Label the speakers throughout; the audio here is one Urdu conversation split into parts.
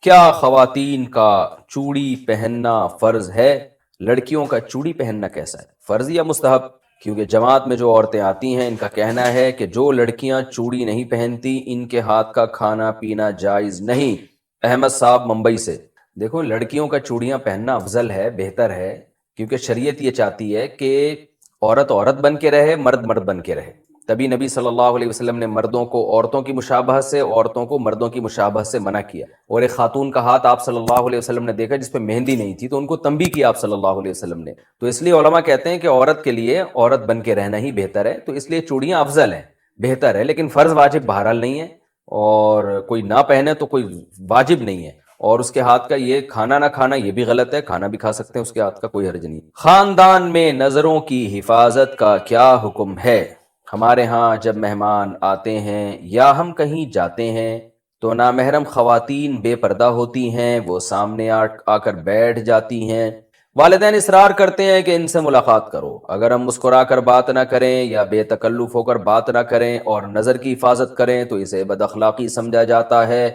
Speaker 1: کیا خواتین کا چوڑی پہننا فرض ہے؟ لڑکیوں کا چوڑی پہننا کیسا ہے، فرض یا مستحب؟ کیونکہ جماعت میں جو عورتیں آتی ہیں ان کا کہنا ہے کہ جو لڑکیاں چوڑی نہیں پہنتی ان کے ہاتھ کا کھانا پینا جائز نہیں۔ احمد صاحب ممبئی سے۔ دیکھو، لڑکیوں کا چوڑیاں پہننا افضل ہے، بہتر ہے، کیونکہ شریعت یہ چاہتی ہے کہ عورت عورت بن کے رہے، مرد مرد بن کے رہے۔ تبھی نبی صلی اللہ علیہ وسلم نے مردوں کو عورتوں کی مشابہت سے، عورتوں کو مردوں کی مشابہت سے منع کیا۔ اور ایک خاتون کا ہاتھ آپ صلی اللہ علیہ وسلم نے دیکھا جس پہ مہندی نہیں تھی، تو ان کو تنبیہ کیا آپ صلی اللہ علیہ وسلم نے۔ تو اس لیے علماء کہتے ہیں کہ عورت کے لیے عورت بن کے رہنا ہی بہتر ہے، تو اس لیے چوڑیاں افضل ہیں، بہتر ہے، لیکن فرض واجب بہرحال نہیں ہے، اور کوئی نہ پہنے تو کوئی واجب نہیں ہے۔ اور اس کے ہاتھ کا یہ کھانا نہ کھانا یہ بھی غلط ہے، کھانا بھی کھا سکتے ہیں، اس کے ہاتھ کا کوئی حرج نہیں۔ خاندان میں نظروں کی حفاظت کا کیا حکم ہے؟ ہمارے ہاں جب مہمان آتے ہیں یا ہم کہیں جاتے ہیں تو نامحرم خواتین بے پردہ ہوتی ہیں، وہ سامنے آ کر بیٹھ جاتی ہیں۔ والدین اصرار کرتے ہیں کہ ان سے ملاقات کرو، اگر ہم مسکرا کر بات نہ کریں یا بے تکلف ہو کر بات نہ کریں اور نظر کی حفاظت کریں تو اسے بد اخلاقی سمجھا جاتا ہے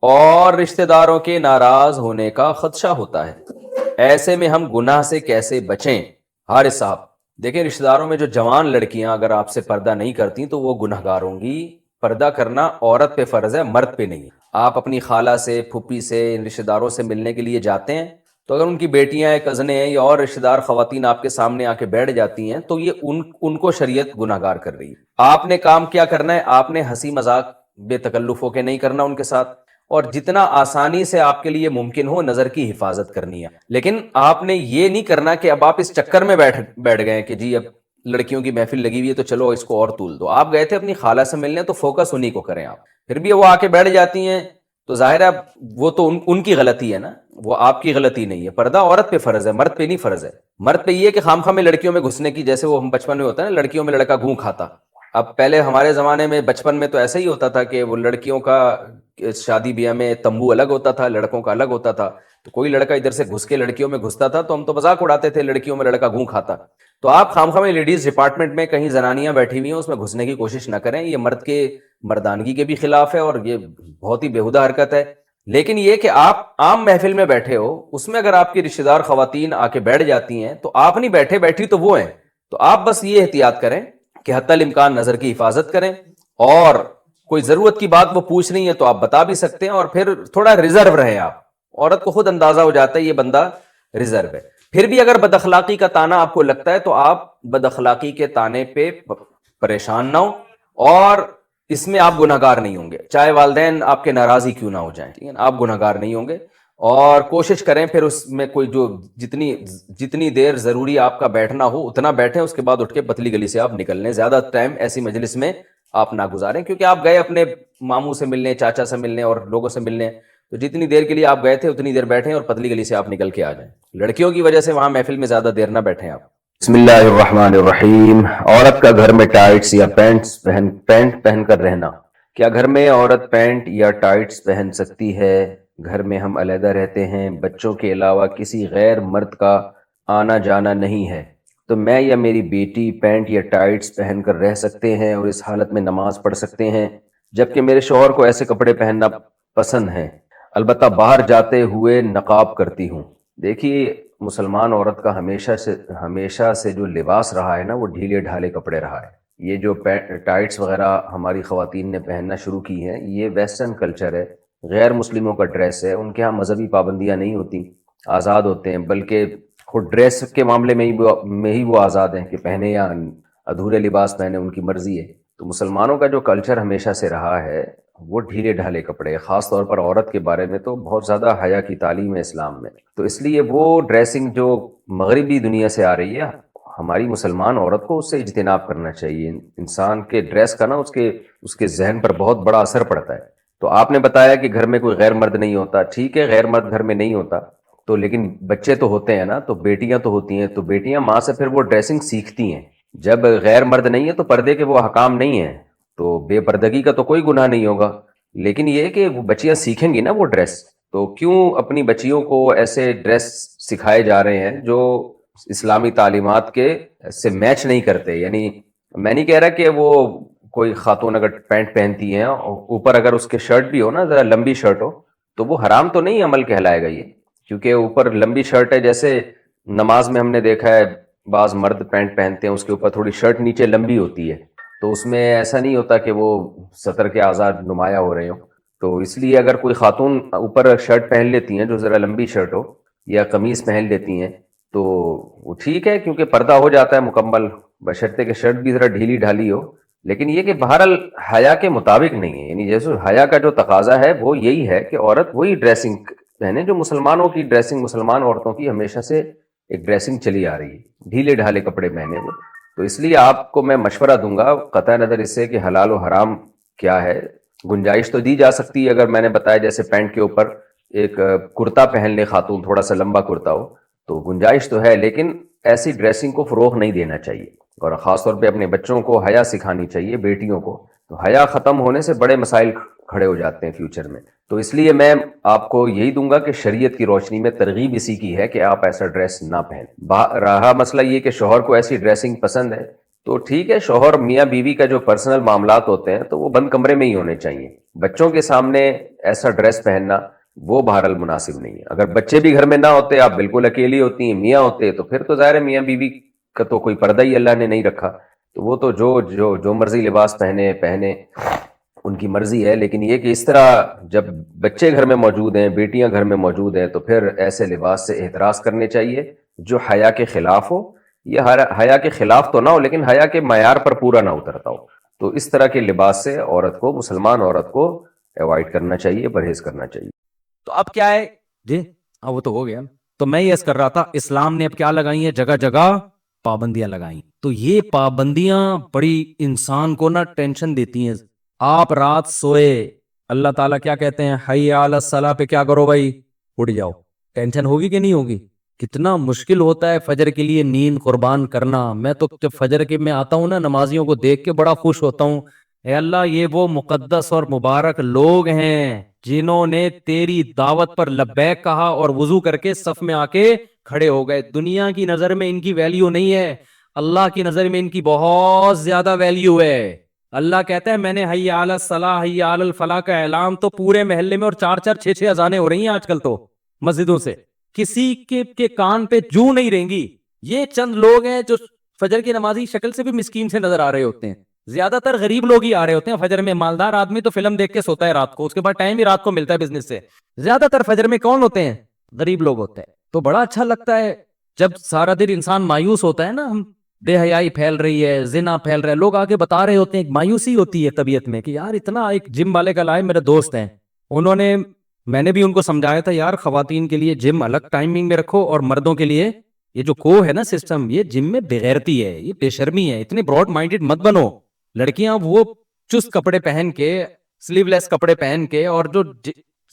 Speaker 1: اور رشتہ داروں کے ناراض ہونے کا خدشہ ہوتا ہے۔ ایسے میں ہم گناہ سے کیسے بچیں؟ حارث صاحب، دیکھیں، رشتہ داروں میں جو جوان لڑکیاں اگر آپ سے پردہ نہیں کرتی تو وہ گنہگار ہوں گی۔ پردہ کرنا عورت پہ فرض ہے، مرد پہ نہیں۔ آپ اپنی خالہ سے، پھوپھی سے، ان رشتہ داروں سے ملنے کے لیے جاتے ہیں تو اگر ان کی بیٹیاں ہیں، کزنیں ہیں یا اور رشتہ دار خواتین آپ کے سامنے آ کے بیٹھ جاتی ہیں تو یہ ان کو شریعت گنہگار کر رہی ہے۔ آپ نے کام کیا کرنا ہے؟ آپ نے ہنسی مذاق بے تکلف ہو کے نہیں کرنا ان کے ساتھ، اور جتنا آسانی سے آپ کے لیے ممکن ہو نظر کی حفاظت کرنی ہے۔ لیکن آپ نے یہ نہیں کرنا کہ اب آپ اس چکر میں بیٹھ گئے کہ جی اب لڑکیوں کی محفل لگی ہوئی ہے تو چلو اس کو اور تول دو۔ آپ گئے تھے اپنی خالہ سے ملنے تو فوکس انہی کو کریں آپ۔ پھر بھی وہ آ کے بیٹھ جاتی ہیں تو ظاہر ہے وہ تو ان کی غلطی ہے نا، وہ آپ کی غلطی نہیں ہے۔ پردہ عورت پہ فرض ہے، مرد پہ نہیں فرض ہے۔ مرد پہ یہ ہے کہ خام خواہ میں لڑکیوں میں گھسنے کی، جیسے وہ ہم بچپن میں ہوتا ہے نا، لڑکیوں میں لڑکا گھوں کھاتا۔ اب پہلے ہمارے زمانے میں بچپن میں تو ایسا ہی ہوتا تھا کہ وہ لڑکیوں کا شادی بیاہ میں تمبو الگ ہوتا تھا، لڑکوں کا الگ ہوتا تھا، تو کوئی لڑکا ادھر سے گھس کے لڑکیوں میں گھستا تھا تو ہم تو مذاق اڑاتے تھے لڑکیوں میں لڑکا گھوں کھاتا۔ تو آپ خام خواہ لیڈیز ڈپارٹمنٹ میں کہیں زنانیاں بیٹھی ہوئی ہیں اس میں گھسنے کی کوشش نہ کریں، یہ مرد کے مردانگی کے بھی خلاف ہے اور یہ بہت ہی بےہودہ حرکت ہے۔ لیکن یہ کہ آپ عام محفل میں بیٹھے ہو، اس میں اگر آپ کی رشتہ دار خواتین آ کے بیٹھ جاتی ہیں تو آپ نہیں بیٹھے، بیٹھی تو وہ ہیں، تو آپ بس یہ احتیاط کریں کہ حتی الامکان نظر کی حفاظت کریں، اور کوئی ضرورت کی بات وہ پوچھ رہی ہیں تو آپ بتا بھی سکتے ہیں، اور پھر تھوڑا ریزرو رہیں آپ۔ عورت کو خود اندازہ ہو جاتا ہے یہ بندہ ریزرو ہے۔ پھر بھی اگر بد اخلاقی کا تانا آپ کو لگتا ہے تو آپ بد اخلاقی کے تانے پہ پریشان نہ ہو، اور اس میں آپ گناہگار نہیں ہوں گے، چاہے والدین آپ کے ناراض ہی کیوں نہ ہو جائیں، ٹھیک ہے نا، آپ گناہگار نہیں ہوں گے۔ اور کوشش کریں پھر اس میں کوئی جو جتنی دیر ضروری آپ کا بیٹھنا ہو اتنا بیٹھیں، اس کے بعد اٹھ کے پتلی گلی سے آپ نکل لیں، زیادہ ٹائم ایسی مجلس میں آپ نہ گزاریں، کیونکہ آپ گئے اپنے ماموں سے ملنے، چاچا سے ملنے اور لوگوں سے ملنے، تو جتنی دیر کے لیے آپ گئے تھے اتنی دیر بیٹھیں اور پتلی گلی سے آپ نکل کے آ جائیں۔ لڑکیوں کی وجہ سے وہاں محفل میں زیادہ دیر نہ بیٹھیں آپ۔ بسم اللہ الرحمن الرحیم۔ عورت کا گھر میں ٹائٹس یا پینٹ پہن کر رہنا، کیا گھر میں عورت پینٹ یا ٹائٹس پہن سکتی ہے؟ گھر میں ہم علیحدہ رہتے ہیں، بچوں کے علاوہ کسی غیر مرد کا آنا جانا نہیں ہے، تو میں یا میری بیٹی پینٹ یا ٹائٹس پہن کر رہ سکتے ہیں اور اس حالت میں نماز پڑھ سکتے ہیں، جبکہ میرے شوہر کو ایسے کپڑے پہننا پسند ہیں، البتہ باہر جاتے ہوئے نقاب کرتی ہوں۔ دیکھیے، مسلمان عورت کا ہمیشہ سے جو لباس رہا ہے نا، وہ ڈھیلے ڈھالے کپڑے رہا ہے۔ یہ جو ٹائٹس وغیرہ ہماری خواتین نے پہننا شروع کی ہیں، یہ ویسٹرن کلچر ہے، غیر مسلموں کا ڈریس ہے، ان کے ہاں مذہبی پابندیاں نہیں ہوتی، آزاد ہوتے ہیں، بلکہ خود ڈریس کے معاملے میں ہی وہ آزاد ہیں کہ پہنے یا ادھورے لباس پہنے، ان کی مرضی ہے۔ تو مسلمانوں کا جو کلچر ہمیشہ سے رہا ہے وہ ڈھیلے ڈھالے کپڑے، خاص طور پر عورت کے بارے میں تو بہت زیادہ حیا کی تعلیم ہے اسلام میں، تو اس لیے وہ ڈریسنگ جو مغربی دنیا سے آ رہی ہے، ہماری مسلمان عورت کو اس سے اجتناب کرنا چاہیے۔ انسان کے ڈریس کا نا اس کے ذہن پر بہت بڑا اثر پڑتا ہے۔ تو آپ نے بتایا کہ گھر میں کوئی غیر مرد نہیں ہوتا، ٹھیک ہے، غیر مرد گھر میں نہیں ہوتا تو لیکن بچے تو ہوتے ہیں نا، تو بیٹیاں تو ہوتی ہیں، تو بیٹیاں ماں سے پھر وہ ڈریسنگ سیکھتی ہیں۔ جب غیر مرد نہیں ہے تو پردے کے وہ احکام نہیں ہیں، تو بے پردگی کا تو کوئی گناہ نہیں ہوگا، لیکن یہ ہے کہ وہ بچیاں سیکھیں گی نا وہ ڈریس، تو کیوں اپنی بچیوں کو ایسے ڈریس سکھائے جا رہے ہیں جو اسلامی تعلیمات کے سے میچ نہیں کرتے؟ یعنی میں نہیں کہہ رہا کہ وہ کوئی خاتون اگر پینٹ پہنتی ہیں اوپر اگر اس کے شرٹ بھی ہو نا، ذرا لمبی شرٹ ہو، تو وہ حرام تو نہیں عمل کہلائے گا یہ، کیونکہ اوپر لمبی شرٹ ہے. جیسے نماز میں ہم نے دیکھا ہے بعض مرد پینٹ پہنتے ہیں، اس کے اوپر تھوڑی شرٹ نیچے لمبی ہوتی ہے، تو اس میں ایسا نہیں ہوتا کہ وہ سطر کے آزاد نمایاں ہو رہے ہوں. تو اس لیے اگر کوئی خاتون اوپر شرٹ پہن لیتی ہیں جو ذرا لمبی شرٹ ہو، یا قمیص پہن لیتی ہیں، تو وہ ٹھیک ہے، کیونکہ پردہ ہو جاتا ہے مکمل، بشرطے کہ شرٹ بھی ذرا ڈھیلی ڈھالی ہو. لیکن یہ کہ بہرحال حیا کے مطابق نہیں ہے، یعنی جیسے حیا کا جو تقاضا ہے وہ یہی ہے کہ عورت وہی ڈریسنگ پہنے جو مسلمانوں کی ڈریسنگ، مسلمان عورتوں کی ہمیشہ سے ایک ڈریسنگ چلی آ رہی ہے، ڈھیلے ڈھالے کپڑے پہنے وہ. تو اس لیے آپ کو میں مشورہ دوں گا، قطع نظر اس سے کہ حلال و حرام کیا ہے، گنجائش تو دی جا سکتی ہے. اگر میں نے بتایا جیسے پینٹ کے اوپر ایک کرتا پہن لے خاتون، تھوڑا سا لمبا کرتا ہو، تو گنجائش تو ہے، لیکن ایسی ڈریسنگ کو فروغ نہیں دینا چاہیے. اور خاص طور پہ اپنے بچوں کو حیا سکھانی چاہیے، بیٹیوں کو. تو حیا ختم ہونے سے بڑے مسائل کھڑے ہو جاتے ہیں فیوچر میں. تو اس لیے میں آپ کو یہی دوں گا کہ شریعت کی روشنی میں ترغیب اسی کی ہے کہ آپ ایسا ڈریس نہ پہنیں. رہا مسئلہ یہ کہ شوہر کو ایسی ڈریسنگ پسند ہے، تو ٹھیک ہے، شوہر میاں بیوی کا جو پرسنل معاملات ہوتے ہیں تو وہ بند کمرے میں ہی ہونے چاہیے. بچوں کے سامنے ایسا ڈریس پہننا وہ بہرحال مناسب نہیں ہے. اگر بچے بھی گھر میں نہ ہوتے، آپ بالکل اکیلی ہوتی ہیں، میاں ہوتے، تو پھر تو ظاہر ہے میاں بیوی کا تو کوئی پردہ ہی اللہ نے نہیں رکھا، تو وہ تو جو مرضی لباس پہنے ان کی مرضی ہے. لیکن یہ کہ اس طرح جب بچے گھر میں موجود ہیں، بیٹیاں گھر میں موجود ہیں، تو پھر ایسے لباس سے احتراز کرنے چاہیے جو حیا کے خلاف ہو. یہ حیا کے خلاف تو نہ ہو، لیکن حیا کے معیار پر پورا نہ اترتا ہو. تو اس طرح کے لباس سے عورت کو، مسلمان عورت کو اوائڈ کرنا چاہیے، پرہیز کرنا چاہیے.
Speaker 2: تو اب کیا ہے جی، وہ تو ہو گیا. تو میں یہ کر رہا تھا، اسلام نے اب کیا لگائی ہیں، جگہ جگہ پابندیاں لگائیں. تو یہ پابندیاں بڑی انسان کو نا ٹینشن دیتی ہیں. آپ رات سوئے، اللہ تعالیٰ کیا کہتے ہیں، حی علی الصلاح پہ کیا کرو بھائی، اٹھ جاؤ. ٹینشن ہوگی کہ نہیں ہوگی؟ کتنا مشکل ہوتا ہے فجر کے لیے نیند قربان کرنا. میں تو جب فجر کے میں آتا ہوں نا، نمازیوں کو دیکھ کے بڑا خوش ہوتا ہوں. اے اللہ، یہ وہ مقدس اور مبارک لوگ ہیں جنہوں نے تیری دعوت پر لبیک کہا اور وضو کر کے صف میں آ کے کھڑے ہو گئے. دنیا کی نظر میں ان کی ویلیو نہیں ہے، اللہ کی نظر میں ان کی بہت زیادہ ویلیو ہے. اللہ کہتا ہے میں نے حی علی الصلاح حی علی الفلاح کا اعلان تو پورے محلے میں، اور 4 6 اذانیں ہو رہی ہیں آج کل تو مسجدوں سے، کسی کے کان پہ جو نہیں رہیں گی. یہ چند لوگ ہیں جو فجر کی نمازی شکل سے بھی مسکین سے نظر آ رہے ہوتے ہیں. زیادہ تر غریب لوگ ہی آ رہے ہوتے ہیں فجر میں. مالدار آدمی تو فلم دیکھ کے سوتا ہے رات کو، اس کے بعد ٹائم ہی رات کو ملتا ہے بزنس سے. زیادہ تر فجر میں کون ہوتے ہیں؟ غریب لوگ ہوتے ہیں. تو بڑا اچھا لگتا ہے جب سارا دن انسان مایوس ہوتا ہے نا، ہم بے حیائی پھیل رہی ہے، زنا پھیل رہا ہے، لوگ آگے بتا رہے ہوتے ہیں، ایک مایوسی ہوتی ہے طبیعت میں کہ یار اتنا. ایک جم والے کا لائے میرے دوست ہیں، انہوں نے، میں نے بھی ان کو سمجھایا تھا یار خواتین کے لیے جم الگ ٹائمنگ میں رکھو اور مردوں کے لیے یہ جو ہے نا سسٹم، یہ جم میں بغیرتی ہے، یہ بے شرمی ہے، اتنے براڈ مائنڈڈ مت بنو. لڑکیاں وہ چست کپڑے پہن کے، سلیو لیس کپڑے پہن کے، اور جو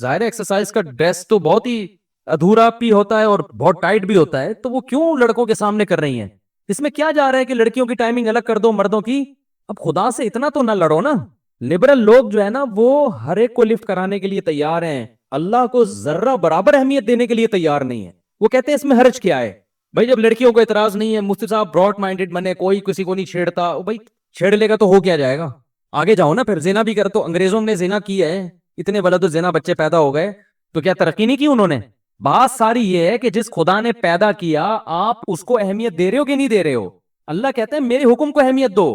Speaker 2: ظاہر ایکسرسائز کا ڈریس تو بہت ہی ادھورا بھی ہوتا ہے اور بہت ٹائٹ بھی ہوتا ہے، تو وہ کیوں لڑکوں کے سامنے کر رہی ہیں؟ اس میں کیا جا رہا ہے کہ لڑکیوں کی ٹائمنگ الگ کر دو، مردوں کی. اب خدا سے اتنا تو نہ لڑو نا. لبرل لوگ جو ہے نا وہ ہر ایک کو لفٹ کرانے کے لیے تیار ہیں، اللہ کو ذرہ برابر اہمیت دینے کے لیے تیار نہیں ہے. وہ کہتے ہیں اس میں حرج کیا ہے بھائی، جب لڑکیوں کو اعتراض نہیں ہے. مفتی صاحب براڈ مائنڈڈ بنے، کوئی کسی کو نہیں چھیڑتا. بھائی چھیڑ لے گا تو ہو کیا جائے گا؟ آگے جاؤ نا. پھر زنا بھی کر، تو انگریزوں نے زنا کی ہے، اتنے ولد الزنا بچے پیدا ہو گئے، تو کیا ترقی نہیں کی انہوں نے؟ بات ساری یہ ہے کہ جس خدا نے پیدا کیا آپ اس کو اہمیت دے رہے ہو کہ نہیں دے رہے ہو؟ اللہ کہتا ہے میرے حکم کو اہمیت دو.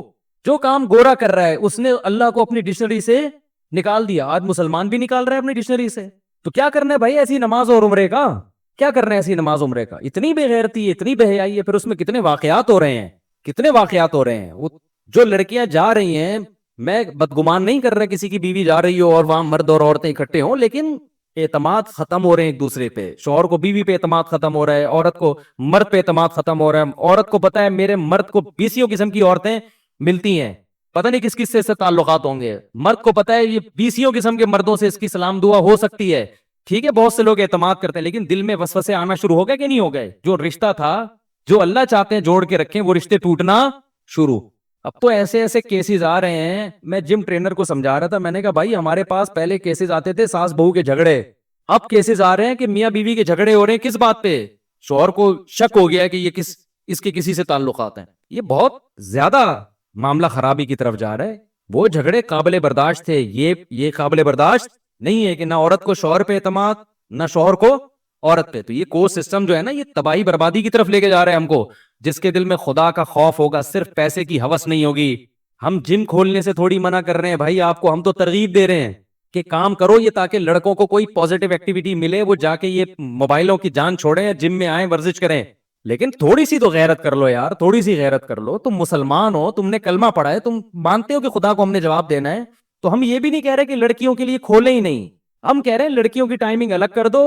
Speaker 2: جو کام گورا کر رہا ہے اس نے اللہ کو اپنی ڈکشنری سے نکال دیا. آج مسلمان بھی نکال رہا ہے اپنی ڈکشنری سے. تو کیا کرنا ہے بھائی ایسی نماز اور عمرے کا؟ کیا کرنا ہے ایسی نماز عمرے کا؟ اتنی بے غیرتی ہے، اتنی بے حیائی ہے. پھر اس میں کتنے واقعات ہو رہے ہیں، کتنے واقعات ہو رہے ہیں. وہ جو لڑکیاں جا رہی ہیں، میں بدگمان نہیں کر رہا کسی کی بیوی جا رہی ہو اور وہاں مرد اور عورتیں اکٹھے ہوں، لیکن اعتماد ختم ہو رہے ہیں ایک دوسرے پہ. شوہر کو بیوی پہ اعتماد ختم ہو رہا ہے، عورت کو مرد پہ اعتماد ختم ہو رہا ہے. عورت کو پتا ہے میرے مرد کو 20 قسم کی عورتیں ملتی ہیں، پتہ نہیں کس کس سے تعلقات ہوں گے. مرد کو پتا ہے یہ 20 قسم کے مردوں سے اس کی سلام دعا ہو سکتی ہے. ٹھیک ہے بہت سے لوگ اعتماد کرتے ہیں، لیکن دل میں وسوسے آنا شروع ہو گئے کہ نہیں ہو گئے؟ جو رشتہ تھا، جو اللہ چاہتے ہیں جوڑ کے رکھیں، وہ رشتے ٹوٹنا شروع. اب تو ایسے ایسے کیسز آ رہے ہیں. میں جم ٹرینر کو سمجھا رہا تھا، میں نے کہا بھائی ہمارے پاس پہلے کیسز آتے تھے ساس بہو کے جھگڑے، اب کیسز آ رہے ہیں کہ میاں بیوی کے جھگڑے ہو رہے ہیں. کس بات پہ؟ شوہر کو شک ہو گیا ہے کہ یہ اس کے کسی سے تعلقات ہیں. یہ بہت زیادہ معاملہ خرابی کی طرف جا رہا ہے. وہ جھگڑے قابل برداشت تھے، یہ قابل برداشت نہیں ہے کہ نہ عورت کو شوہر پہ اعتماد نہ شوہر کو عورت پہ. تو یہ کو سسٹم جو ہے نا یہ تباہی بربادی کی طرف لے کے جا رہے ہیں ہم کو. جس کے دل میں خدا کا خوف ہوگا, صرف پیسے کی ہوس نہیں ہوگی. ہم جم کھولنے سے تھوڑی منع کر رہے ہیں بھائی آپ کو, ہم تو ترغیب دے رہے ہیں کہ کام کرو یہ تاکہ لڑکوں کو کوئی پوزیٹو ایکٹیویٹی ملے, وہ جا کے یہ موبائلوں کی جان چھوڑیں, جم میں آئیں, ورزش کریں. لیکن تھوڑی سی تو غیرت کر لو یار, تھوڑی سی غیرت کر لو. تم مسلمان ہو, تم نے کلمہ پڑھا ہے, تم مانتے ہو کہ خدا کو ہم نے جواب دینا ہے. تو ہم یہ بھی نہیں کہہ رہے کہ لڑکیوں کے لیے کھولیں ہی نہیں, ہم کہہ رہے ہیں لڑکیوں کی ٹائمنگ الگ کر دو,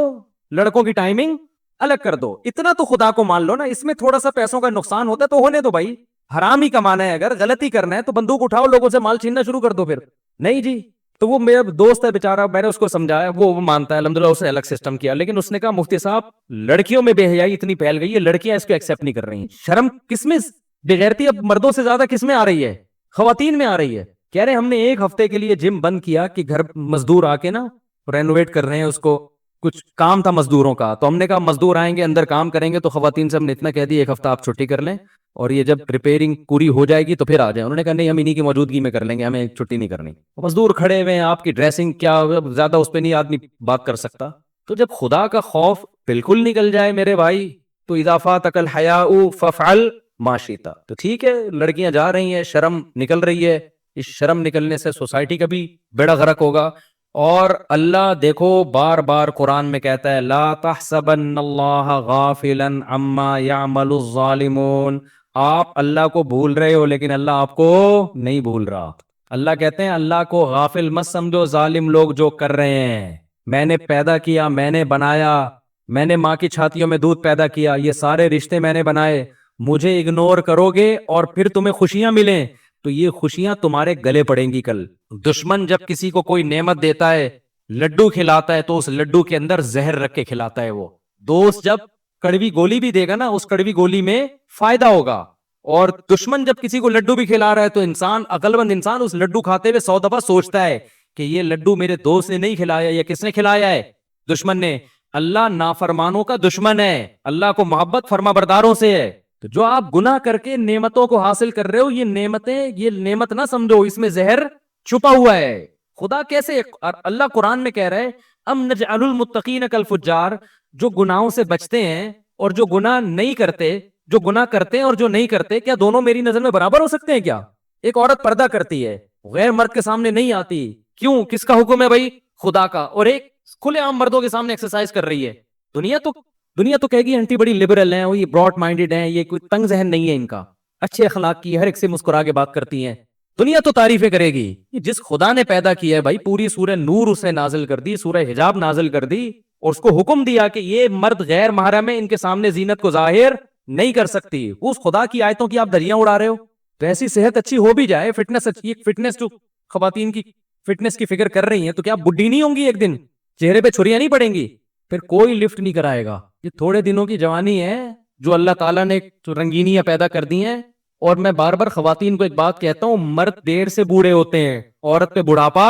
Speaker 2: لڑکوں کی ٹائمنگ الگ کر دو. اتنا تو خدا کو مان لو نا. اس میں تھوڑا سا پیسوں کا نقصان ہوتا ہے تو ہونے دو بھائی, حرام ہی کمانا ہے, اگر غلطی کرنا ہے تو بندوق اٹھاؤ, لوگوں سے مال چھیننا شروع کر دو. پھر نہیں جی, تو وہ میرا دوست ہے بیچارہ, میں نے اس کو سمجھایا, وہ مانتا ہے الحمدللہ, اس نے الگ سسٹم کیا. لیکن اس نے کہا مفتی صاحب لڑکیوں میں بے حیائی اتنی پھیل گئی ہے, لڑکیاں اس کو ایکسیپٹ نہیں کر رہی ہیں. شرم کس میں, بغیرتی اب مردوں سے زیادہ کس میں آ رہی ہے, خواتین میں آ رہی ہے. کہہ رہے ہم نے ایک ہفتے کے لیے جم بند کیا کہ گھر مزدور آ کے نا رینوویٹ کر رہے ہیں اس کو, کچھ کام تھا مزدوروں کا, تو ہم نے کہا مزدور آئیں گے اندر کام کریں گے, تو خواتین سے ہم نے اتنا کہہ دیا ایک ہفتہ آپ چھٹی کر لیں, اور یہ جب ریپیئرنگ پوری ہو جائے گی تو پھر آ جائیں. انہوں نے کہا نہیں ہم انہی کی موجودگی میں کر لیں گے, ہمیں چھٹی نہیں کرنی. مزدور کھڑے ہوئے ہیں, آپ کی ڈریسنگ کیا, زیادہ اس پہ نہیں آدمی بات کر سکتا. تو جب خدا کا خوف بالکل نکل جائے میرے بھائی, تو اضافہ تکل حیاء ففعل ما شئت. تو ٹھیک ہے لڑکیاں جا رہی ہیں, شرم نکل رہی ہے, اس شرم نکلنے سے سوسائٹی کا بھی بیڑا غرق ہوگا. اور اللہ دیکھو بار بار قرآن میں کہتا ہے لا تحسبن اللہ غافلا عما یعمل الظالمون. آپ اللہ کو بھول رہے ہو لیکن اللہ آپ کو نہیں بھول رہا. اللہ کہتے ہیں اللہ کو غافل مت سمجھو ظالم لوگ جو کر رہے ہیں. میں نے پیدا کیا, میں نے بنایا, میں نے ماں کی چھاتیوں میں دودھ پیدا کیا, یہ سارے رشتے میں نے بنائے. مجھے اگنور کرو گے اور پھر تمہیں خوشیاں ملیں تو یہ خوشیاں تمہارے گلے پڑیں گی کل. دشمن جب کسی کو کوئی نعمت دیتا ہے, لڈو کھلاتا ہے, تو اس لڈو کے اندر زہر رکھ کے کھلاتا ہے. وہ دوست جب کڑوی گولی بھی دے گا نا, اس کڑوی گولی میں فائدہ ہوگا. اور دشمن جب کسی کو لڈو بھی کھلا رہا ہے تو انسان, عقل مند انسان, اس لڈو کھاتے ہوئے 100 دفعہ سوچتا ہے کہ یہ لڈو میرے دوست نے نہیں کھلایا, یا کس نے کھلایا ہے, دشمن نے. اللہ نافرمانوں کا دشمن ہے, اللہ کو محبت فرما برداروں سے ہے. تو جو آپ گناہ کر کے نعمتوں کو حاصل کر رہے ہو, یہ نعمتیں, یہ نعمت نہ سمجھو, اس میں زہر چھپا ہوا ہے. خدا کیسے, اللہ قرآن میں کہہ رہے ہیں ام نجعل المتقین کالفجار, جو گناہوں سے بچتے ہیں اور جو گناہ نہیں کرتے, جو گناہ کرتے ہیں اور جو نہیں کرتے, کیا دونوں میری نظر میں برابر ہو سکتے ہیں کیا؟ ایک عورت پردہ کرتی ہے, غیر مرد کے سامنے نہیں آتی, کیوں, کس کا حکم ہے بھائی, خدا کا. اور ایک کھلے عام مردوں کے سامنے ایکسرسائز کر رہی ہے. دنیا تو کہے گی انٹی بڑی لبرل ہیں, یہ براڈ مائنڈڈ ہیں, یہ کوئی تنگ ذہن نہیں ہے ان کا, اچھے اخلاق کی, ہر ایک سے مسکرا کے بات کرتی ہیں. دنیا تو تعریفیں کرے گی. جس خدا نے پیدا کیا ہے بھائی, پوری سورہ نور اس نے نازل کر دی, سورہ حجاب نازل کر دی, اور اس کو حکم دیا کہ یہ مرد غیر محرم ہے, ان کے سامنے زینت کو ظاہر نہیں کر سکتی. اس خدا کی آیتوں کی آپ دریاں اڑا رہے ہو. تو ایسی صحت اچھی ہو بھی جائے, فٹنس جو خواتین کی فٹنس کی فکر کر رہی ہیں, تو کیا بڈھی نہیں ہوں گی ایک دن, چہرے پہ چھریاں نہیں پڑیں گی, پھر کوئی لفٹ نہیں کرائے گا. یہ تھوڑے دنوں کی جوانی ہے جو اللہ تعالیٰ نے رنگینیاں پیدا کر دی ہیں. اور میں بار بار خواتین کو ایک بات کہتا ہوں, مرد دیر سے بوڑھے ہوتے ہیں, عورت پہ بڑھاپا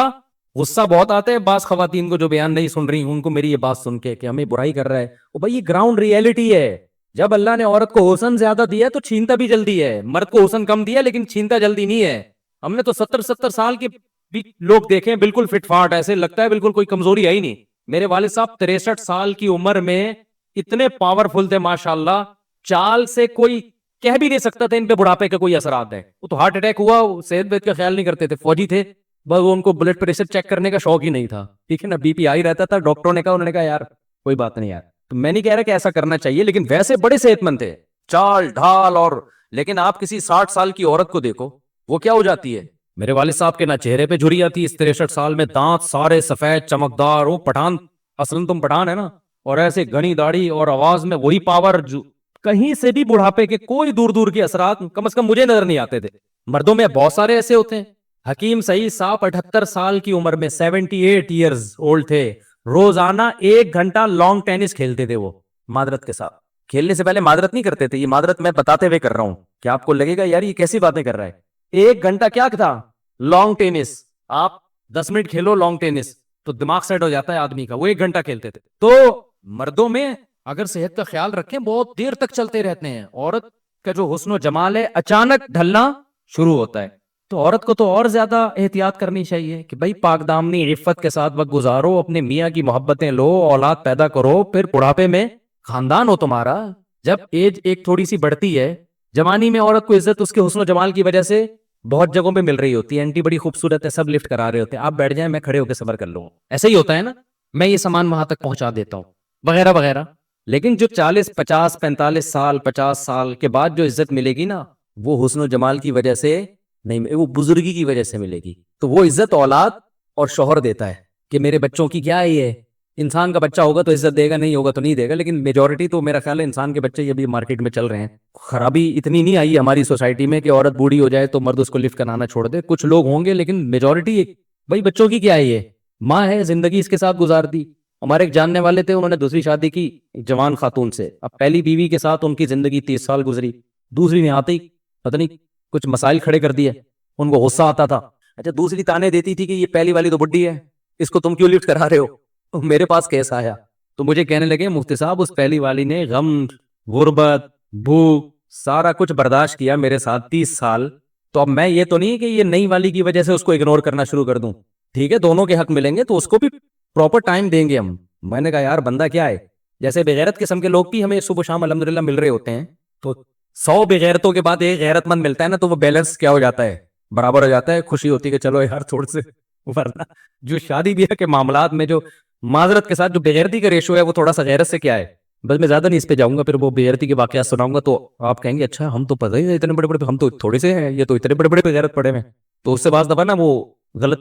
Speaker 2: غصہ بہت آتا ہے. بعض خواتین کو جو بیان نہیں سن رہی, ان کو میری یہ بات سن کے کہ ہمیں برائی کر رہا ہے, وہ بھائی یہ گراؤنڈ ریئلٹی ہے. جب اللہ نے عورت کو حسن زیادہ دیا تو چھینتا بھی جلدی ہے, مرد کو حسن کم دیا لیکن چھینتا جلدی نہیں ہے. ہم نے تو 70 سال کے بھی لوگ دیکھے ہیں بالکل فٹ فاٹ, ایسے لگتا ہے بالکل کوئی کمزوری ہے ہی نہیں. میرے والد صاحب 63 سال کی عمر میں اتنے پاورفل تھے ماشاءاللہ, چال سے کوئی کہہ بھی نہیں سکتا تھا ان پہ بڑھاپے کے کوئی اثرات ہیں. وہ تو ہارٹ اٹیک ہوا, صحت بیت کا خیال نہیں کرتے تھے, فوجی تھے, بس ان کو بلڈ پریشر چیک کرنے کا شوق ہی نہیں تھا, ٹھیک ہے نا, بی پی آئی رہتا تھا. ڈاکٹروں نے کہا, انہوں نے کہا یار کوئی بات نہیں یار. تو میں نہیں کہہ رہا کہ ایسا کرنا چاہیے, لیکن ویسے بڑے صحت مند تھے, چال ڈھال. اور لیکن آپ کسی 60 سال کی عورت کو دیکھو, وہ کیا ہو جاتی ہے. میرے والد صاحب کے نہ چہرے پہ جھری آتی, اس 63 سال میں دانت سارے سفید چمکدار, وہ پٹھان, اصلا تم پٹھان ہے نا, اور ایسے گھنی داڑھی, اور آواز میں وہی پاور, جو کہیں سے بھی بڑھاپے کے کوئی دور دور کے اثرات کم از کم مجھے نظر نہیں آتے تھے. مردوں میں بہت سارے ایسے ہوتے ہیں. حکیم سعید صاحب 78 سال کی عمر میں 78 ایئرز اولڈ تھے, روزانہ 1 گھنٹہ لانگ ٹینس کھیلتے تھے. وہ معذرت کے ساتھ, کھیلنے سے پہلے معذرت نہیں کرتے تھے, یہ معذرت میں بتاتے ہوئے کر رہا ہوں کہ آپ کو لگے گا یار یہ کیسی باتیں کر رہا ہے. 1 گھنٹہ کیا تھا لانگ ٹینس, آپ 10 منٹ کھیلو لانگ ٹینس تو دماغ سیٹ ہو جاتا ہے آدمی کا. وہ 1 گھنٹہ کھیلتے تھے. تو مردوں میں اگر صحت کا خیال رکھیں بہت دیر تک چلتے رہتے ہیں. عورت کا جو حسن و جمال ہے اچانک ڈھلنا شروع ہوتا ہے. تو عورت کو تو اور زیادہ احتیاط کرنی چاہیے کہ بھائی پاک دامنی عفت کے ساتھ وقت گزارو, اپنے میاں کی محبتیں لو, اولاد پیدا کرو, پھر بڑھاپے میں خاندان ہو تمہارا. جب ایج ایک تھوڑی سی بڑھتی ہے, جوانی میں عورت کو عزت اس کے حسن و جمال کی وجہ سے بہت جگہوں پہ مل رہی ہوتی ہے, اینٹی بڑی خوبصورت ہے, سب لفٹ کرا رہے ہوتے ہیں, آپ بیٹھ جائیں میں کھڑے ہو کے صبر کر لوں, ایسا ہی ہوتا ہے نا, میں یہ سامان وہاں تک پہنچا دیتا ہوں وغیرہ وغیرہ. لیکن جو 40 50 45 سال 50 سال کے بعد جو عزت ملے گی نا, وہ حسن و جمال کی وجہ سے نہیں, وہ بزرگی کی وجہ سے ملے گی. تو وہ عزت اولاد اور شوہر دیتا ہے کہ میرے بچوں کی کیا ہے, یہ انسان کا بچہ ہوگا تو عزت دے گا, نہیں ہوگا تو نہیں دے گا. لیکن میجورٹی تو میرا خیال ہے انسان کے بچے یہ بھی مارکیٹ میں چل رہے ہیں. خرابی اتنی نہیں آئی ہماری سوسائٹی میں کہ عورت بوڑھی ہو جائے تو مرد اس کو لفٹ کرانا چھوڑ دے, کچھ لوگ ہوں گے لیکن میجورٹی بھائی بچوں کی کیا ہے, یہ ماں ہے, زندگی اس کے ساتھ گزار دی. ہمارے ایک جاننے والے تھے, انہوں نے دوسری شادی کی جوان خاتون سے, اب پہلی بیوی کے ساتھ ان کی زندگی 30 سال گزری, دوسری نے آتے ہی پتہ نہیں کچھ مسائل کھڑے کر دیے, ان کو غصہ آتا تھا. اچھا دوسری تانے دیتی تھی کہ یہ پہلی والی تو بڈھی ہے, اس کو تم کیوں لفٹ کرا رہے ہو. میرے پاس کیس آیا تو مجھے کہنے لگے مفتی صاحب اس پہلی والی نے غم, غربت, بھوک سارا کچھ برداشت کیا میرے ساتھ 30 سال, تو اب میں یہ تو نہیں کہ یہ نئی والی کی وجہ سے اس کو اگنور کرنا شروع کر دوں. ٹھیک ہے دونوں کے حق ملیں گے تو اس کو بھی پراپر ٹائم دیں گے ہم. میں نے کہا یار بندہ کیا ہے, جیسے بغیرت قسم کے لوگ بھی ہمیں صبح شام الحمدللہ مل رہے ہوتے ہیں, تو 100 بغیرتوں کے بعد ایک غیرت مند ملتا ہے نا, تو وہ بیلنس کیا ہو جاتا ہے, برابر ہو جاتا ہے. خوشی ہوتی ہے کہ چلو یار تھوڑے سے, ورنہ جو شادی بیاہ کے معاملات میں جو معذرت کے ساتھ جو بغیرتی کا ریشو ہے وہ تھوڑا سا غیرت سے کیا ہے. بس میں زیادہ نہیں اس پہ جاؤں گا, پھر وہ بغیرتی کے واقعات سناؤں گا تو آپ کہیں گے اچھا ہم تو پتہ ہی اتنے بڑے بڑے, ہم تو تھوڑے سے ہیں, یہ تو اتنے بڑے بڑے بغیرت پڑے ہیں. تو اس سے بعض دفعہ نا وہ غلط,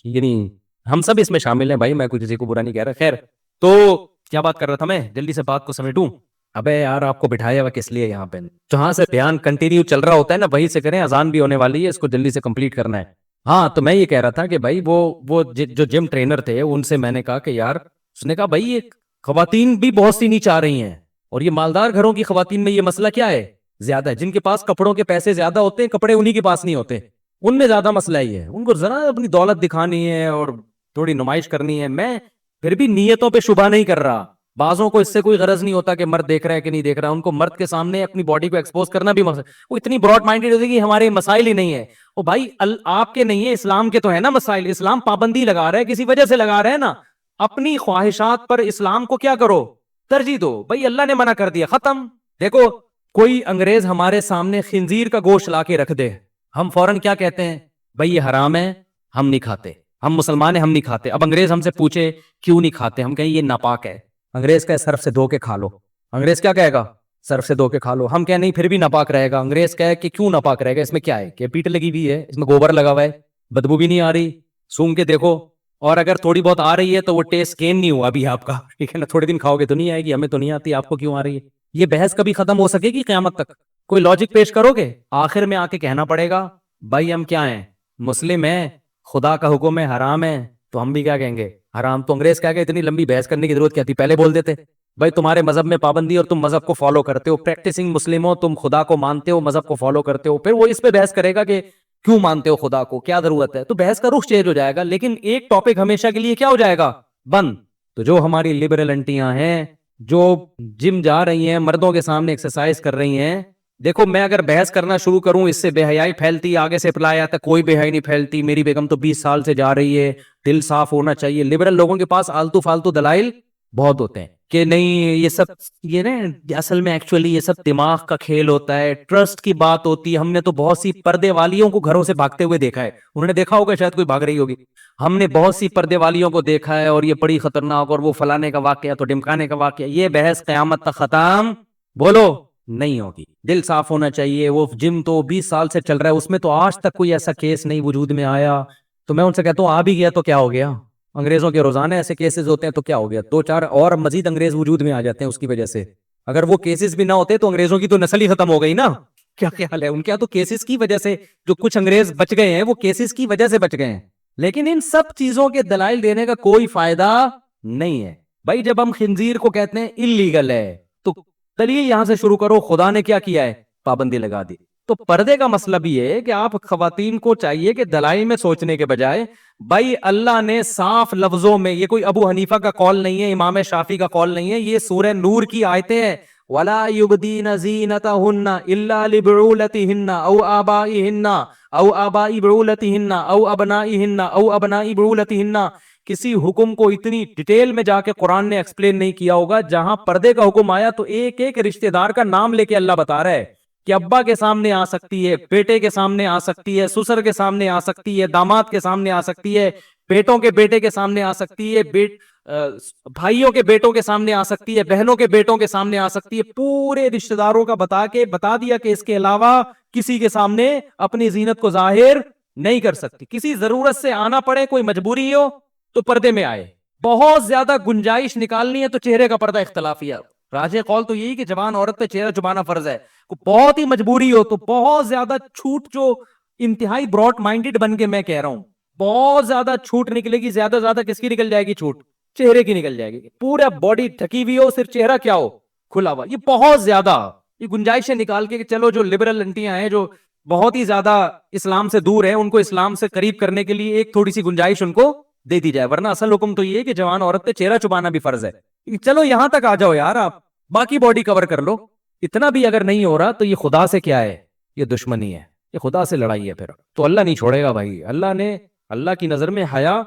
Speaker 2: یعنی ہم سب اس میں شامل ہیں بھائی, میں کوئی کسی کو برا نہیں کہہ رہا. خیر تو کیا بات کر رہا تھا میں, جلدی سے بات کو سمیٹوں. ابے یار آپ کو بٹھایا ہوا کس لیے یہاں پہ, جہاں سے بیان کنٹینیو چل رہا ہوتا ہے نا وہیں سے کریں, اذان بھی ہونے والی ہے, اس کو جلدی سے کمپلیٹ کرنا ہے. ہاں تو میں یہ کہہ رہا تھا کہ بھائی وہ جو جم ٹرینر تھے ان سے میں نے کہا کہ یار, اس نے کہا بھائی یہ خواتین بھی بہت سی نیچ آ رہی ہیں, اور یہ مالدار گھروں کی خواتین میں یہ مسئلہ کیا ہے زیادہ ہے, جن کے پاس کپڑوں کے پیسے زیادہ ہوتے ہیں, کپڑے انہی کے پاس نہیں ہوتے, ان میں زیادہ مسئلہ ہی ہے. ان کو ذرا اپنی دولت دکھانی ہے اور تھوڑی نمائش کرنی ہے. میں پھر بھی نیتوں پہ شبہ نہیں کر رہا, بعضوں کو اس سے کوئی غرض نہیں ہوتا کہ مرد دیکھ رہا ہے کہ نہیں دیکھ رہا, ان کو مرد کے سامنے اپنی باڈی کو ایکسپوز کرنا بھی مقصد, وہ اتنی براڈ مائنڈیڈ ہوتی ہے کہ ہمارے مسائل ہی نہیں ہے. او بھائی آپ کے نہیں ہے, اسلام کے تو ہے نا مسائل, اسلام پابندی لگا رہا ہے, کسی وجہ سے لگا رہا ہے نا. اپنی خواہشات پر اسلام کو کیا کرو, ترجیح دو. بھائی اللہ نے منع کر دیا, ختم. دیکھو کوئی انگریز ہمارے سامنے خنزیر کا گوشت لا کے رکھ دے, ہم فوراً کیا کہتے ہیں, بھائی یہ حرام ہے, ہم نہیں کھاتے, ہم مسلمان ہیں, ہم نہیں کھاتے. اب انگریز ہم سے پوچھے کیوں نہیں کھاتے, ہم کہیں یہ ناپاک ہے. انگریز کہے صرف سے دھو کے کھا لو. انگریز کیا کہے گا, صرف سے دھو کے کھا لو. ہم کہیں نہیں پھر بھی ناپاک رہے گا. انگریز کہے کہ کیوں ناپاک رہے گا, اس میں کیا ہے, کہ پیٹ لگی ہوئی ہے, اس میں گوبر لگا ہوا ہے, بدبو بھی نہیں آ رہی, سونگ کے دیکھو, اور اگر تھوڑی بہت آ رہی ہے تو وہ ٹیسٹ گین نہیں ہوا ابھی آپ کا, ٹھیک ہے نا, تھوڑے دن کھاؤ گے تو نہیں آئے گی, ہمیں تو نہیں آتی, آپ کو کیوں آ رہی ہے. یہ بحث کبھی ختم ہو سکے گی قیامت تک, کوئی لاجک پیش کرو گے, آخر میں آ کے کہنا پڑے گا بھائی ہم کیا ہیں, مسلم ہیں, خدا کا حکم ہے حرام ہے, تو ہم بھی کیا کہیں گے, حرام. تو انگریز کہہ گئے اتنی لمبی بحث کرنے کی ضرورت کیا تھی, پہلے بول دیتے. بھائی تمہارے مذہب میں پابندی اور تم مذہب کو فالو کرتے ہو, پریکٹسنگ مسلم ہو, تم خدا کو مانتے ہو, مذہب کو فالو کرتے ہو, پھر وہ اس پہ بحث کرے گا کہ کیوں مانتے ہو خدا کو, کیا ضرورت ہے, تو بحث کا رخ چینج ہو جائے گا. لیکن ایک ٹاپک ہمیشہ کے لیے کیا ہو جائے گا, بند. تو جو ہماری لبرل انٹیاں ہیں, جو جم جا رہی ہیں, مردوں کے سامنے ایکسرسائز کر رہی ہیں, دیکھو میں اگر بحث کرنا شروع کروں اس سے بے حیائی پھیلتی, آگے سے اپلائی آتا, کوئی بے حیائی نہیں پھیلتی. میری بیگم تو 20 سال سے جا رہی ہے, دل صاف ہونا چاہیے. لبرل لوگوں کے پاس آلتو فالتو دلائل بہت ہوتے ہیں کہ نہیں یہ سب, یہ نا اصل میں ایکچولی یہ سب دماغ کا کھیل ہوتا ہے, ٹرسٹ کی بات ہوتی ہے. ہم نے تو بہت سی پردے والیوں کو گھروں سے بھاگتے ہوئے دیکھا ہے, انہوں نے دیکھا ہوگا شاید کوئی بھاگ رہی ہوگی, ہم نے بہت سی پردے والیوں کو دیکھا ہے, اور یہ بڑی خطرناک, اور وہ فلانے کا واقعہ تو ڈمکانے کا واقعہ. یہ بحث قیامت تک ختم بولو نہیں ہوگی. دل صاف ہونا چاہیے. وہ جم تو 20 سال سے چل رہا ہے, اس میں تو آج تک کوئی ایسا کیس نہیں وجود میں آیا. تو میں ان سے کہتا ہوں آ بھی گیا تو کیا ہو گیا, انگریزوں کے روزانہ ایسے کیسز ہوتے ہیں تو کیا ہو گیا, 2-4 اور مزید انگریز وجود میں آ جاتے ہیں اس کی وجہ سے. اگر وہ کیسز بھی نہ ہوتے تو انگریزوں کی تو نسل ہی ختم ہو گئی نا. کیا خیال ہے, ان کے تو کیسز کی وجہ سے جو کچھ انگریز بچ گئے ہیں وہ کیسز کی وجہ سے بچ گئے ہیں. لیکن ان سب چیزوں کے دلائل دینے کا کوئی فائدہ نہیں ہے. بھائی جب ہم خنزیر کو کہتے ہیں اللیگل ہے, تو چلیے یہاں سے شروع کرو, خدا نے کیا کیا ہے, پابندی لگا دی. تو پردے کا مسئلہ بھی ہے کہ آپ خواتین کو چاہیے کہ دلائل میں سوچنے کے بجائے, بھائی اللہ نے صاف لفظوں میں, یہ کوئی ابو حنیفہ کا قول نہیں ہے, امام شافعی کا قول نہیں ہے, یہ سورہ نور کی آیتیں ہیں, ولا يبدين زينتهن الا لبعولتهن او آبائهن او آباء بعولتهن او ابنائهن او ابناء بعولتهن. کسی حکم کو اتنی ڈیٹیل میں جا کے قرآن نے ایکسپلین نہیں کیا ہوگا. جہاں پردے کا حکم آیا تو ایک ایک رشتہ دار کا نام لے کے اللہ بتا رہا ہے کہ ابا کے سامنے آ سکتی ہے, بیٹے کے سامنے آ سکتی ہے, سسر کے سامنے آ سکتی ہے, داماد کے سامنے آ سکتی ہے, بیٹوں کے بیٹے کے سامنے آ سکتی ہے, بھائیوں کے بیٹوں کے سامنے آ سکتی ہے, بہنوں کے بیٹوں کے سامنے آ سکتی ہے. پورے رشتہ داروں کا بتا دیا کہ اس کے علاوہ کسی کے سامنے اپنی زینت کو ظاہر نہیں کر سکتی. کسی ضرورت سے آنا پڑے, کوئی مجبوری ہو تو پردے میں آئے. بہت زیادہ گنجائش نکالنی ہے تو چہرے کا پردہ اختلافی ہے. راجح قول تو یہی کہ جوان عورت پہ چہرہ چھپانا فرض ہے. بہت ہی مجبوری ہو تو بہت زیادہ چھوٹ, جو انتہائی براڈ مائنڈڈ بن کے میں کہہ رہا ہوں, بہت زیادہ چھوٹ نکلے گی. زیادہ زیادہ کس کی نکل جائے گی چھوٹ؟ چہرے کی نکل جائے گی. پورا باڈی ڈھکی ہوئی ہو, صرف چہرہ کیا ہو؟ کھلا ہوا. یہ بہت زیادہ یہ گنجائشیں نکال کے کہ چلو جو لبرل انٹیاں ہیں, جو بہت ہی زیادہ اسلام سے دور ہیں, ان کو اسلام سے قریب کرنے کے لیے ایک تھوڑی سی گنجائش ان کو دے دی جائے. ورنہ اصل حکم تو یہ ہے کہ جوان عورت پہ چہرہ چھپانا بھی فرض ہے. چلو یہاں تک آ جاؤ یار, آپ باقی باڈی کور کر لو. اتنا بھی اگر نہیں ہو رہا تو یہ خدا سے کیا ہے؟ یہ دشمنی ہے, یہ خدا سے لڑائی ہے. پھر تو اللہ نہیں چھوڑے گا بھائی. اللہ کی نظر میں حیا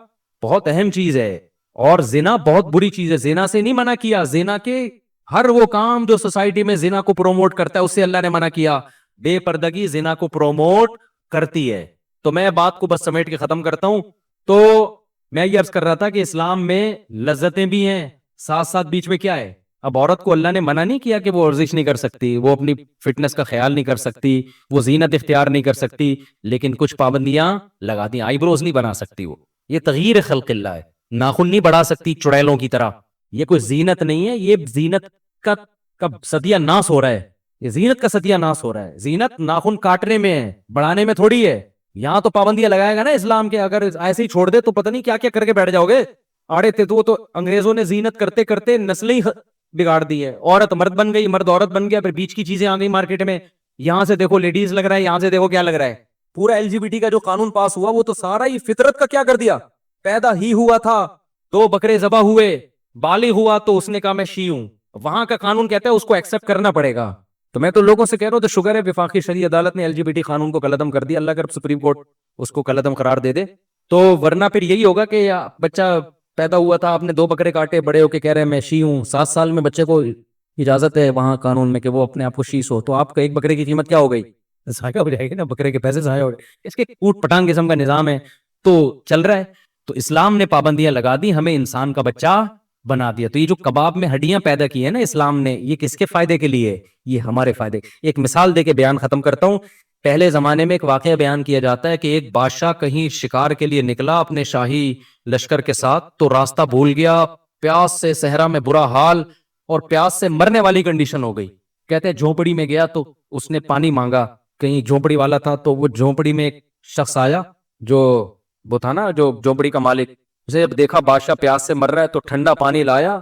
Speaker 2: بہت اہم چیز ہے, اور زنا بہت بری چیز ہے. زنا سے نہیں منع کیا, زنا کے ہر وہ کام جو سوسائٹی میں زنا کو پروموٹ کرتا ہے اس سے اللہ نے منع کیا. بے پردگی زنا کو پروموٹ کرتی ہے. تو میں بات کو بس سمیٹ کے ختم کرتا ہوں. تو میں یہ عرض کر رہا تھا کہ اسلام میں لذتیں بھی ہیں, ساتھ ساتھ بیچ میں کیا ہے. اب عورت کو اللہ نے منع نہیں کیا کہ وہ ورزش نہیں کر سکتی, وہ اپنی فٹنس کا خیال نہیں کر سکتی, وہ زینت اختیار نہیں کر سکتی, لیکن کچھ پابندیاں لگا دی. آئی بروز نہیں بنا سکتی, وہ یہ تغییر خلق اللہ ہے. ناخن نہیں بڑھا سکتی چڑیلوں کی طرح, یہ کوئی زینت نہیں ہے. یہ زینت کا ستیہ ناس ہو رہا ہے, یہ زینت کا ستیہ ناس ہو رہا ہے. زینت ناخن کاٹنے میں ہے, بڑھانے میں تھوڑی ہے. یہاں تو پابندیاں لگائے گا نا اسلام کے, اگر ایسے ہی چھوڑ دے تو پتہ نہیں کیا کیا کر کے بیٹھ جاؤ گے. آڑے تھے تو انگریزوں نے زینت کرتے کرتے نسلیں بگاڑ دی ہے. عورت مرد بن گئی, مرد عورت بن گیا, پھر بیچ کی چیزیں آ گئی مارکیٹ میں. یہاں سے دیکھو لیڈیز لگ رہا ہے, یہاں سے دیکھو کیا لگ رہا ہے. پورا LGBT کا جو قانون پاس ہوا وہ تو سارا ہی فطرت کا کیا کر دیا. پیدا ہی ہوا تھا, 2 بکرے ذبح ہوئے, بالغ ہوا تو اس نے کہا میں شیعہ ہوں. وہاں کا قانون کہتا ہے اس کو ایکسپٹ کرنا پڑے گا. تو میں تو لوگوں سے کہہ رہا ہوں, تو شکر ہے وفاقی شرعی عدالت نے LGBT قانون کو کالعدم کر دیا. اللہ کر سپریم کورٹ اس کو کالعدم قرار دے دے. تو ورنہ پھر یہی ہوگا کہ بچہ پیدا ہوا تھا, آپ نے 2 بکرے کاٹے, بڑے ہو کے کہہ رہے ہیں میں شیعہ ہوں. 7 سال میں بچے کو اجازت ہے وہاں قانون میں کہ وہ اپنے آپ کو شیعہ ہو, تو آپ کا 1 بکرے کی قیمت کیا ہو گئی؟ ضائع ہو جائے گی نا, بکرے کے پیسے ضائع ہو گئے. اس کے کوٹ پٹانگ قسم کا نظام ہے تو چل رہا ہے. تو اسلام نے پابندیاں لگا دی, ہمیں انسان کا بچہ بنا دیا. تو یہ جو کباب میں ہڈیاں پیدا کی ہے نا اسلام نے, یہ کس کے فائدے کے لیے؟ یہ ہمارے فائدے. ایک مثال دے کے بیان ختم کرتا ہوں. پہلے زمانے میں ایک واقعہ بیان کیا جاتا ہے کہ ایک بادشاہ کہیں شکار کے لیے نکلا اپنے شاہی لشکر کے ساتھ, تو راستہ بھول گیا, پیاس سے صحرا میں برا حال, اور پیاس سے مرنے والی کنڈیشن ہو گئی. کہتے ہیں جھونپڑی میں گیا تو اس نے پانی مانگا, کہیں جھونپڑی والا تھا, تو وہ جھونپڑی میں ایک شخص آیا جو وہ تھا نا جو جھونپڑی کا مالک. اسے جب دیکھا بادشاہ پیاس سے مر رہا ہے تو ٹھنڈا پانی لایا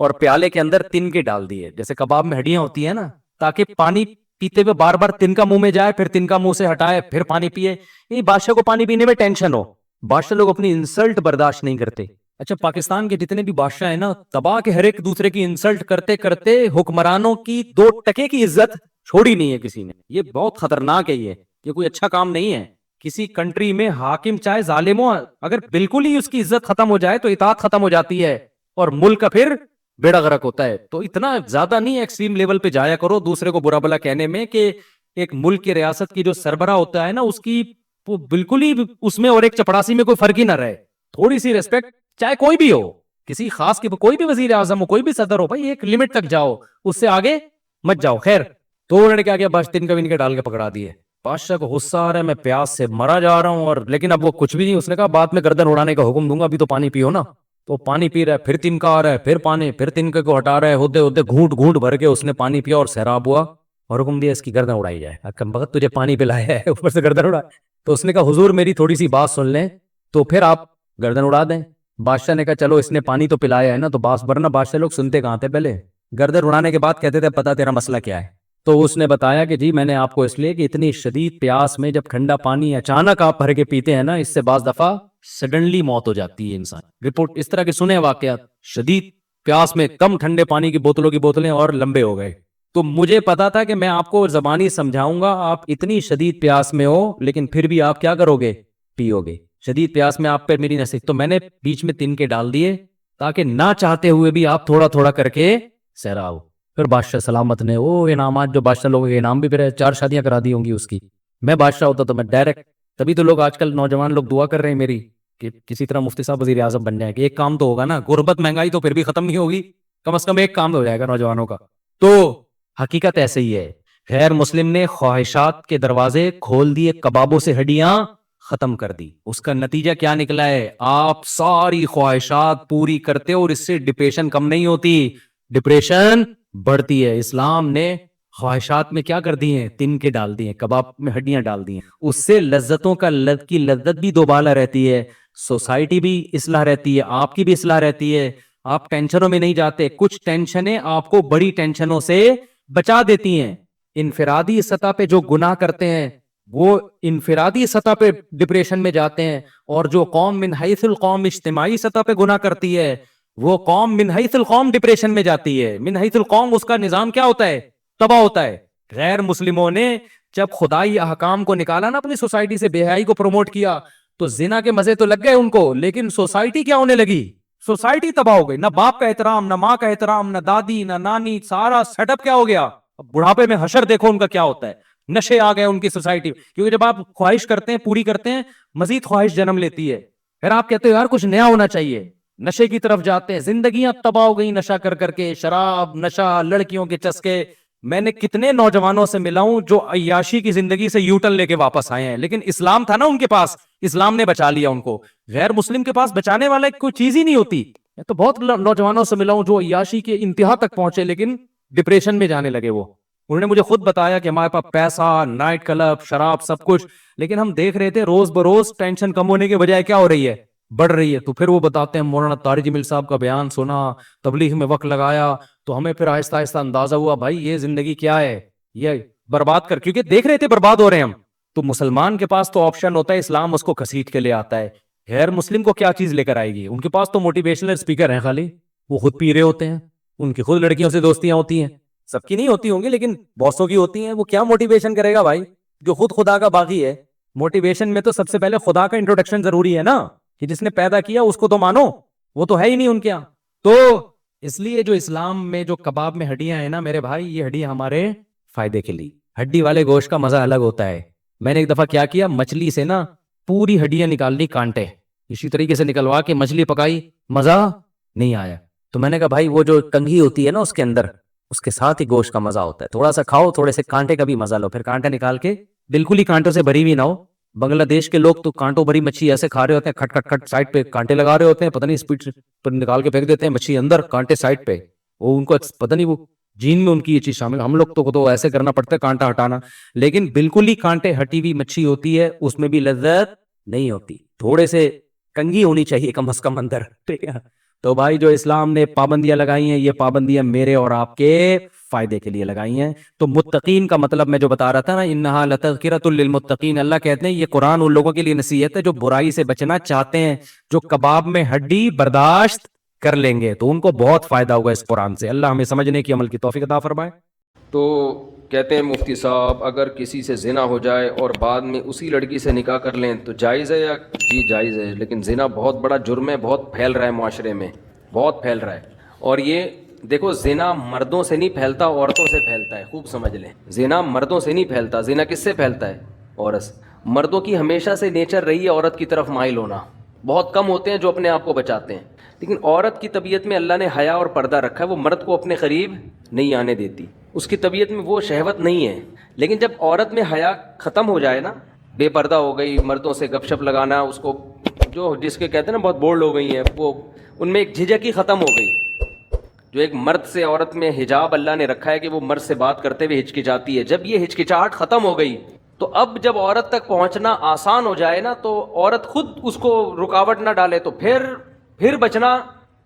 Speaker 2: اور پیالے کے اندر تنکے ڈال دیے, جیسے کباب میں ہڈیاں ہوتی ہیں نا, تاکہ پانی پیتے ہوئے بار بار تنکا منہ میں جائے, پھر تنکا منہ سے ہٹائے, پھر پانی پیے. یہ بادشاہ کو پانی پینے میں ٹینشن ہو. بادشاہ لوگ اپنی انسلٹ برداشت نہیں کرتے. اچھا پاکستان کے جتنے بھی بادشاہ ہیں نا, تباہ کے ہر ایک دوسرے کی انسلٹ کرتے کرتے حکمرانوں کی 2 ٹکے کی عزت چھوڑی نہیں ہے کسی نے. یہ بہت خطرناک ہے, یہ کوئی اچھا کام نہیں ہے. کسی کنٹری میں حاکم چاہے ظالم ہو, اگر بالکل ہی اس کی عزت ختم ہو جائے تو اطاعت ختم ہو جاتی ہے اور ملک کا پھر بیڑا غرق ہوتا ہے. تو اتنا زیادہ نہیں ایکسٹریم لیول پہ جایا کرو دوسرے کو برا بلا کہنے میں, کہ ایک ملک کی ریاست کی جو سربراہ ہوتا ہے نا, اس کی وہ بالکل ہی اس میں اور ایک چپڑاسی میں کوئی فرق ہی نہ رہے. تھوڑی سی ریسپیکٹ, چاہے کوئی بھی ہو, کسی خاص کی کوئی بھی وزیر اعظم ہو, کوئی بھی صدر ہو, بھائی ایک لمٹ تک جاؤ, اس سے آگے مت جاؤ. خیر تو انہوں نے کیا کیا, بس تنکا ونکا ڈال کے پکڑا دیے. بادشاہ کو غصہ آ رہا ہے, میں پیاس سے مرا جا رہا ہوں, اور لیکن اب وہ کچھ بھی نہیں. اس نے کہا بعد میں گردن اڑانے کا حکم دوں گا, ابھی تو پانی پیو نا. تو پانی پی رہا ہے, پھر تنکا آ رہا ہے, پھر پانی, پھر تنکے کو ہٹا رہا ہے, ہوتے ہوتے گھونٹ گھونٹ بھر کے اس نے پانی پیا اور سیراب ہوا, اور حکم دیا اس کی گردن اڑائی جائے. کم بخت تجھے پانی پلایا ہے اوپر سے گردن اڑا. تو اس نے کہا حضور میری تھوڑی سی بات سن لیں تو پھر آپ گردن اڑا دیں. بادشاہ نے کہا چلو اس نے پانی تو پلایا ہے نا, تو باس ورنہ بادشاہ لوگ سنتے کہاں تھے پہلے, گردن اڑانے کے بعد کہتے تھے پتا تیرا مسئلہ کیا ہے. تو اس نے بتایا کہ جی میں نے آپ کو اس لیے کہ اتنی شدید پیاس میں جب ٹھنڈا پانی اچانک آپ بھر کے پیتے ہیں نا, اس سے بعض دفعہ سڈنلی موت ہو جاتی ہے انسان. رپورٹ اس طرح کے سنے واقعات, شدید پیاس میں کم ٹھنڈے پانی کی بوتلوں کی بوتلیں اور لمبے ہو گئے. تو مجھے پتا تھا کہ میں آپ کو زبانی سمجھاؤں گا, آپ اتنی شدید پیاس میں ہو لیکن پھر بھی آپ کیا کرو گے, پیو گے. شدید پیاس میں آپ پہ میری نصیحت, تو میں نے بیچ میں تنکے ڈال دیے تاکہ نہ چاہتے ہوئے بھی آپ تھوڑا تھوڑا کر کے سہراؤ. پھر بادشاہ سلامت نے وہ انعامات, جو بادشاہ لوگوں کے انعام بھی پھر 4 شادیاں کرا دی ہوں گی اس کی. میں بادشاہ ہوتا تو میں ڈائریکٹ, تبھی تو لوگ آج کل نوجوان لوگ دعا کر رہے ہیں میری کہ کسی طرح مفتی صاحب وزیر اعظم بن جائیں, کہ ایک کام تو ہوگا نا, غربت مہنگائی تو پھر بھی ختم نہیں ہوگی, کم از کم ایک کام ہو جائے گا نوجوانوں کا. تو حقیقت ایسے ہی ہے, غیر مسلم نے خواہشات کے دروازے کھول دیے, کبابوں سے ہڈیاں ختم کر دی. اس کا نتیجہ کیا نکلا ہے, آپ ساری خواہشات پوری کرتے اور اس سے ڈپریشن کم نہیں ہوتی, ڈپریشن بڑھتی ہے. اسلام نے خواہشات میں کیا کر دی ہیں, تنکے ڈال دی ہیں, کباب میں ہڈیاں ڈال دی ہیں. اس سے لذتوں کی لذت بھی دوبالا رہتی ہے, سوسائٹی بھی اصلاح رہتی ہے, آپ کی بھی اصلاح رہتی ہے. آپ ٹینشنوں میں نہیں جاتے. کچھ ٹینشنیں آپ کو بڑی ٹینشنوں سے بچا دیتی ہیں. انفرادی سطح پہ جو گناہ کرتے ہیں وہ انفرادی سطح پہ ڈپریشن میں جاتے ہیں, اور جو قوم من حیث القوم اجتماعی سطح پہ گناہ کرتی ہے وہ قوم من حیث القوم ڈپریشن میں جاتی ہے. من حیث القوم اس کا نظام کیا ہوتا ہے, تباہ ہوتا ہے. غیر مسلموں نے جب خدائی احکام کو نکالا نا اپنی سوسائٹی سے, بے حیائی کو پروموٹ کیا, تو زنا کے مزے تو لگ گئے ان کو, لیکن سوسائٹی کیا ہونے لگی, سوسائٹی تباہ ہو گئی. نہ باپ کا احترام, نہ ماں کا احترام, نہ دادی, نہ نانی, سارا سیٹ اپ کیا ہو گیا. بڑھاپے میں حشر دیکھو ان کا کیا ہوتا ہے, نشے آ گئے ان کی سوسائٹی. کیونکہ جب آپ خواہش کرتے ہیں, پوری کرتے ہیں, مزید خواہش جنم لیتی ہے. پھر آپ کہتے ہو یار کچھ نیا ہونا چاہیے, نشے کی طرف جاتے ہیں. زندگیاں تباہ ہو گئی نشہ کر کر کے, شراب, نشہ, لڑکیوں کے چسکے. میں نے کتنے نوجوانوں سے ملا ہوں جو عیاشی کی زندگی سے یوٹن لے کے واپس آئے ہیں, لیکن اسلام تھا نا ان کے پاس, اسلام نے بچا لیا ان کو. غیر مسلم کے پاس بچانے والا کوئی چیز ہی نہیں ہوتی. تو بہت نوجوانوں سے ملا ہوں جو عیاشی کے انتہا تک پہنچے لیکن ڈپریشن میں جانے لگے. وہ انہوں نے مجھے خود بتایا کہ ہمارے پاس پیسہ, نائٹ کلب, شراب, سب کچھ, لیکن ہم دیکھ رہے تھے روز بروز ٹینشن کم ہونے کے بجائے کیا ہو رہی ہے, بڑھ رہی ہے. تو پھر وہ بتاتے ہیں مولانا طارق جمیل صاحب کا بیان سنا, تبلیغ میں وقت لگایا, تو ہمیں پھر آہستہ آہستہ اندازہ ہوا بھائی یہ زندگی کیا ہے, یہ برباد کر, کیونکہ دیکھ رہے تھے برباد ہو رہے ہیں ہم. تو مسلمان کے پاس تو آپشن ہوتا ہے, اسلام اس کو گھسیٹ کے لے آتا ہے. غیر مسلم کو کیا چیز لے کر آئے گی, ان کے پاس تو موٹیویشنل اسپیکر ہیں خالی, وہ خود پی رہے ہوتے ہیں, ان کی خود لڑکیوں سے دوستیاں ہوتی ہیں, سب کی نہیں ہوتی ہوں گی لیکن بہتوں کی ہوتی ہیں. وہ کیا موٹیویشن کرے گا بھائی جو خود خدا کا باغی ہے. موٹیویشن میں تو سب سے پہلے خدا کا انٹروڈکشن ضروری ہے نا, کہ جس نے پیدا کیا اس کو تو مانو, وہ تو ہے ہی نہیں ان کے یہاں. تو اس لیے جو اسلام میں جو کباب میں ہڈیاں ہیں نا میرے بھائی, یہ ہڈیاں ہمارے فائدے کے لیے. ہڈی والے گوشت کا مزہ الگ ہوتا ہے. میں نے ایک دفعہ کیا کیا, مچھلی سے نا پوری ہڈیاں نکال لی, کانٹے اسی طریقے سے نکلوا کے مچھلی پکائی, مزہ نہیں آیا. تو میں نے کہا بھائی وہ جو کنگھی ہوتی ہے نا اس کے اندر, اس کے ساتھ ہی گوشت کا مزہ ہوتا ہے. تھوڑا سا کھاؤ, تھوڑے سے کانٹے کا بھی مزہ لو, پھر کانٹے نکال کے بالکل ہی کانٹوں سے بھری ہوئی نہ ہو. بنگلہ دیش کے لوگ تو کانٹوں بھری مچھی ایسے کھا رہے ہوتے ہیں, کھٹ کھٹ کھٹ سائڈ پہ کانٹے لگا رہے ہوتے ہیں, پتہ نہیں اسپیڈ پر نکال کے پھینک دیتے ہیں مچھی اندر, کانٹے سائڈ پہ. وہ ان کو پتہ نہیں وہ جین میں ان کی یہ چیز شامل. ہم لوگ تو ایسے کرنا پڑتا ہے کانٹا ہٹانا, لیکن بالکل ہی کانٹے ہٹی ہوئی مچھی ہوتی ہے, اس میں بھی لذت نہیں ہوتی. تھوڑے سے کنگھی ہونی چاہیے کم از کم اندر, ٹھیک ہے. تو بھائی جو اسلام نے پابندیاں لگائی ہیں, یہ پابندیاں میرے اور آپ کے فائدے کے لیے لگائی ہیں. تو متقین کا مطلب میں جو بتا رہا تھا نا, انہا لتذکرۃ للمتقین, اللہ کہتے ہیں یہ قرآن ان لوگوں کے لیے نصیحت ہے جو برائی سے بچنا چاہتے ہیں, جو کباب میں ہڈی برداشت کر لیں گے, تو ان کو بہت فائدہ ہوگا اس قرآن سے. اللہ ہمیں سمجھنے کی عمل کی توفیق عطا فرمائے.
Speaker 1: تو کہتے ہیں مفتی صاحب اگر کسی سے زنا ہو جائے اور بعد میں اسی لڑکی سے نکاح کر لیں تو جائز ہے یا؟ جی جائز ہے, لیکن زنا بہت بڑا جرم ہے, بہت پھیل رہا ہے معاشرے میں, بہت پھیل رہا ہے. اور یہ دیکھو زنا مردوں سے نہیں پھیلتا, عورتوں سے پھیلتا ہے, خوب سمجھ لیں. زنا مردوں سے نہیں پھیلتا, زنا کس سے پھیلتا ہے؟ عورت سے. مردوں کی ہمیشہ سے نیچر رہی ہے عورت کی طرف مائل ہونا, بہت کم ہوتے ہیں جو اپنے آپ کو بچاتے ہیں. لیکن عورت کی طبیعت میں اللہ نے حیا اور پردہ رکھا ہے, وہ مرد کو اپنے قریب نہیں آنے دیتی, اس کی طبیعت میں وہ شہوت نہیں ہے. لیکن جب عورت میں حیا ختم ہو جائے نا, بے پردہ ہو گئی, مردوں سے گپ شپ لگانا, اس کو جو جس کے کہتے ہیں نا بہت بولڈ ہو گئی ہیں, وہ ان میں ایک جھجک ہی ختم ہو گئی. جو ایک مرد سے عورت میں حجاب اللہ نے رکھا ہے کہ وہ مرد سے بات کرتے ہوئے ہچکچاتی ہے, جب یہ ہچکچاہٹ ختم ہو گئی تو اب جب عورت تک پہنچنا آسان ہو جائے نا, تو عورت خود اس کو رکاوٹ نہ ڈالے, تو پھر بچنا,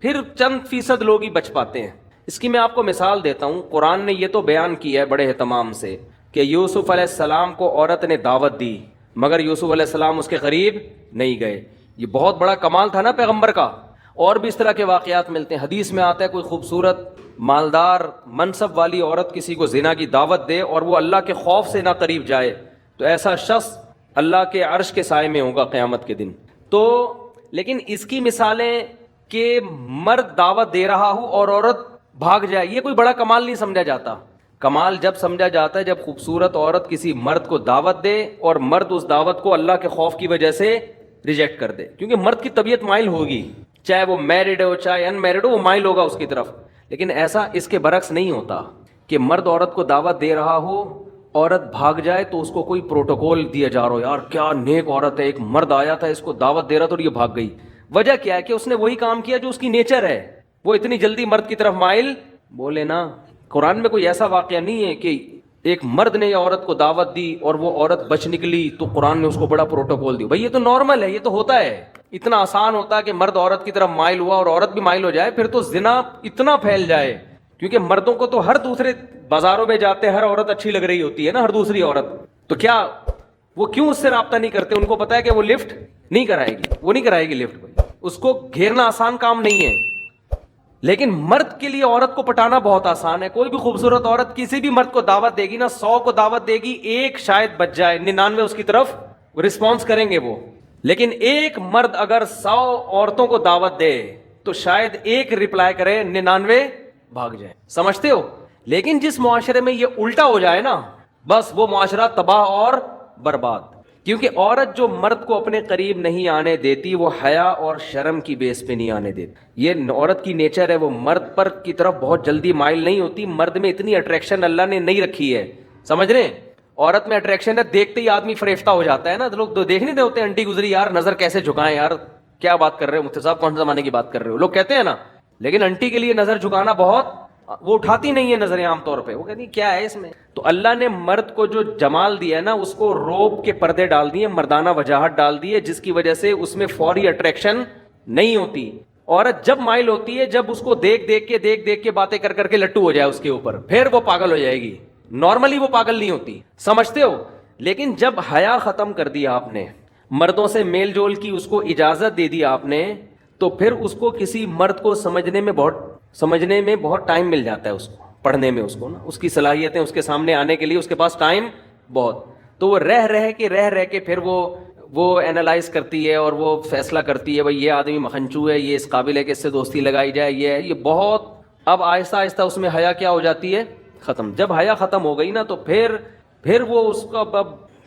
Speaker 1: پھر چند فیصد لوگ ہی بچ پاتے ہیں. اس کی میں آپ کو مثال دیتا ہوں. قرآن نے یہ تو بیان کیا ہے بڑے اہتمام سے کہ یوسف علیہ السلام کو عورت نے دعوت دی, مگر یوسف علیہ السلام اس کے قریب نہیں گئے. یہ بہت بڑا کمال تھا نا پیغمبر کا. اور بھی اس طرح کے واقعات ملتے ہیں. حدیث میں آتا ہے کوئی خوبصورت مالدار منصب والی عورت کسی کو زنا کی دعوت دے اور وہ اللہ کے خوف سے نہ قریب جائے تو ایسا شخص اللہ کے عرش کے سائے میں ہوگا قیامت کے دن. تو لیکن اس کی مثالیں کہ مرد دعوت دے رہا ہو اور عورت بھاگ جائے, یہ کوئی بڑا کمال نہیں سمجھا جاتا. کمال جب سمجھا جاتا ہے جب خوبصورت عورت کسی مرد کو دعوت دے اور مرد اس دعوت کو اللہ کے خوف کی وجہ سے ریجیکٹ کر دے, کیونکہ مرد کی طبیعت مائل ہوگی, چاہے وہ میرڈ ہو چاہے ان میرڈ ہو, وہ مائل ہوگا اس کی طرف. لیکن ایسا اس کے برعکس نہیں ہوتا کہ مرد عورت کو دعوت دے رہا ہو, عورت بھاگ جائے تو اس کو کوئی پروٹوکول دیا جا رہا ہو, یار کیا نیک عورت ہے, ایک مرد آیا تھا اس کو دعوت دے رہا تھا اور یہ بھاگ گئی. وجہ کیا ہے کہ اس نے وہی کام کیا جو اس کی نیچر ہے, وہ اتنی جلدی مرد کی طرف مائل. بولے نا قرآن میں کوئی ایسا واقعہ نہیں ہے کہ ایک مرد نے عورت کو دعوت دی اور وہ عورت بچ نکلی تو قرآن نے اس کو بڑا پروٹوکول دی. بھائی یہ تو نارمل ہے, یہ تو ہوتا ہے. اتنا آسان ہوتا ہے کہ مرد عورت کی طرف مائل ہوا اور عورت بھی مائل ہو جائے, پھر تو زنا اتنا پھیل جائے. کیونکہ مردوں کو تو ہر دوسرے بازاروں میں جاتے ہر عورت اچھی لگ رہی ہوتی ہے نا, ہر دوسری عورت. تو کیا وہ کیوں اس سے رابطہ نہیں کرتے؟ ان کو پتا ہے کہ وہ لفٹ نہیں کرائے گی, وہ نہیں کرائے گی لفٹ. بھائی اس کو گھیرنا آسان کام نہیں ہے. لیکن مرد کے لیے عورت کو پٹانا بہت آسان ہے. کوئی بھی خوبصورت عورت کسی بھی مرد کو دعوت دے گی نا, 100 کو دعوت دے گی, ایک شاید بچ جائے, 99 اس کی طرف رسپانس کریں گے وہ. لیکن ایک مرد اگر 100 عورتوں کو دعوت دے تو شاید ایک رپلائی کرے, 99 بھاگ جائے. سمجھتے ہو؟ لیکن جس معاشرے میں یہ الٹا ہو جائے نا, بس وہ معاشرہ تباہ اور برباد. کیونکہ عورت جو مرد کو اپنے قریب نہیں آنے دیتی وہ حیا اور شرم کی بیس پہ نہیں آنے دیتی. یہ عورت کی نیچر ہے, وہ مرد پر کی طرف بہت جلدی مائل نہیں ہوتی. مرد میں اتنی اٹریکشن اللہ نے نہیں رکھی ہے, سمجھ رہے ہیں؟ عورت میں اٹریکشن ہے, دیکھتے ہی آدمی فریفتہ ہو جاتا ہے نا. لوگ تو دیکھ نہیں ہوتے, انٹی گزری یار نظر کیسے جھکائیں, یار کیا بات کر رہے ہو مفتی صاحب, کون سے زمانے کی بات کر رہے ہو, لوگ کہتے ہیں نا. لیکن انٹی کے لیے نظر جھکانا بہت, وہ اٹھاتی نہیں ہے نظریں عام طور پہ, وہ کہتی کیا ہے اس میں. تو اللہ نے مرد کو جو جمال دیا ہے نا, اس کو روب کے پردے ڈال دیے, مردانہ وجاہت ڈال دی ہے, جس کی وجہ سے اس میں فوری اٹریکشن نہیں ہوتی. عورت جب مائل ہوتی ہے جب اس کو دیکھ دیکھ کے باتیں کر کے لٹو ہو جائے اس کے اوپر, پھر وہ پاگل ہو جائے گی. نارملی وہ پاگل نہیں ہوتی, سمجھتے ہو؟ لیکن جب حیا ختم کر دیا آپ نے, مردوں سے میل جول کی اس کو اجازت دے دی آپ نے, تو پھر اس کو کسی مرد کو سمجھنے میں بہت ٹائم مل جاتا ہے, اس کو پڑھنے میں, اس کو نا اس کی صلاحیتیں اس کے سامنے آنے کے لیے اس کے پاس ٹائم بہت. تو وہ رہ کے پھر وہ اینالائز کرتی ہے اور وہ فیصلہ کرتی ہے بھائی یہ آدمی مکھنچو ہے, یہ اس قابل ہے کہ اس سے دوستی لگائی جائے, یہ بہت. اب آہستہ آہستہ اس میں حیا کیا ہو جاتی ہے, ختم. جب حیا ختم ہو گئی نا تو پھر وہ اس کا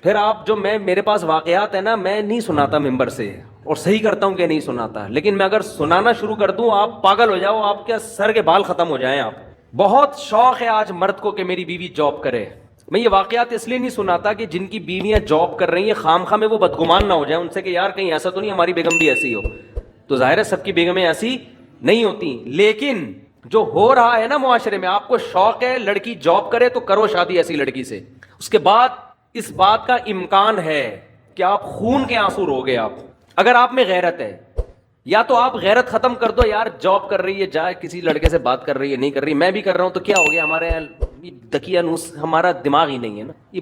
Speaker 1: پھر آپ جو میرے پاس واقعات ہیں نا, میں نہیں سناتا ممبر سے, اور صحیح کرتا ہوں کہ نہیں سناتا, لیکن میں اگر سنانا شروع کر دوں آپ پاگل ہو جاؤ, آپ کے سر کے بال ختم ہو جائیں. آپ بہت شوق ہے آج مرد کو کہ میری بیوی جاب کرے. میں یہ واقعات اس لیے نہیں سناتا کہ جن کی بیویاں جاب کر رہی ہیں خواہ میں وہ بدگمان نہ ہو جائیں ان سے کہ یار کہیں ایسا تو نہیں ہماری بیگم بھی ایسی ہو. تو ظاہر ہے سب کی بیگمیں ایسی نہیں ہوتی, لیکن جو ہو رہا ہے نا معاشرے میں, آپ کو شوق ہے لڑکی جاب کرے تو کرو شادی ایسی لڑکی سے. اس کے بعد اس بات کا امکان ہے کہ آپ خون کے آنسو روگے. آپ اگر آپ میں غیرت ہے, یا تو آپ غیرت ختم کر دو, یار جاب کر رہی ہے جائے کسی لڑکے سے بات کر رہی ہے, نہیں کر رہی, میں بھی کر رہا ہوں تو کیا ہو گیا, ہمارے دکیانوس ہمارا دماغ ہی نہیں ہے نا, یہ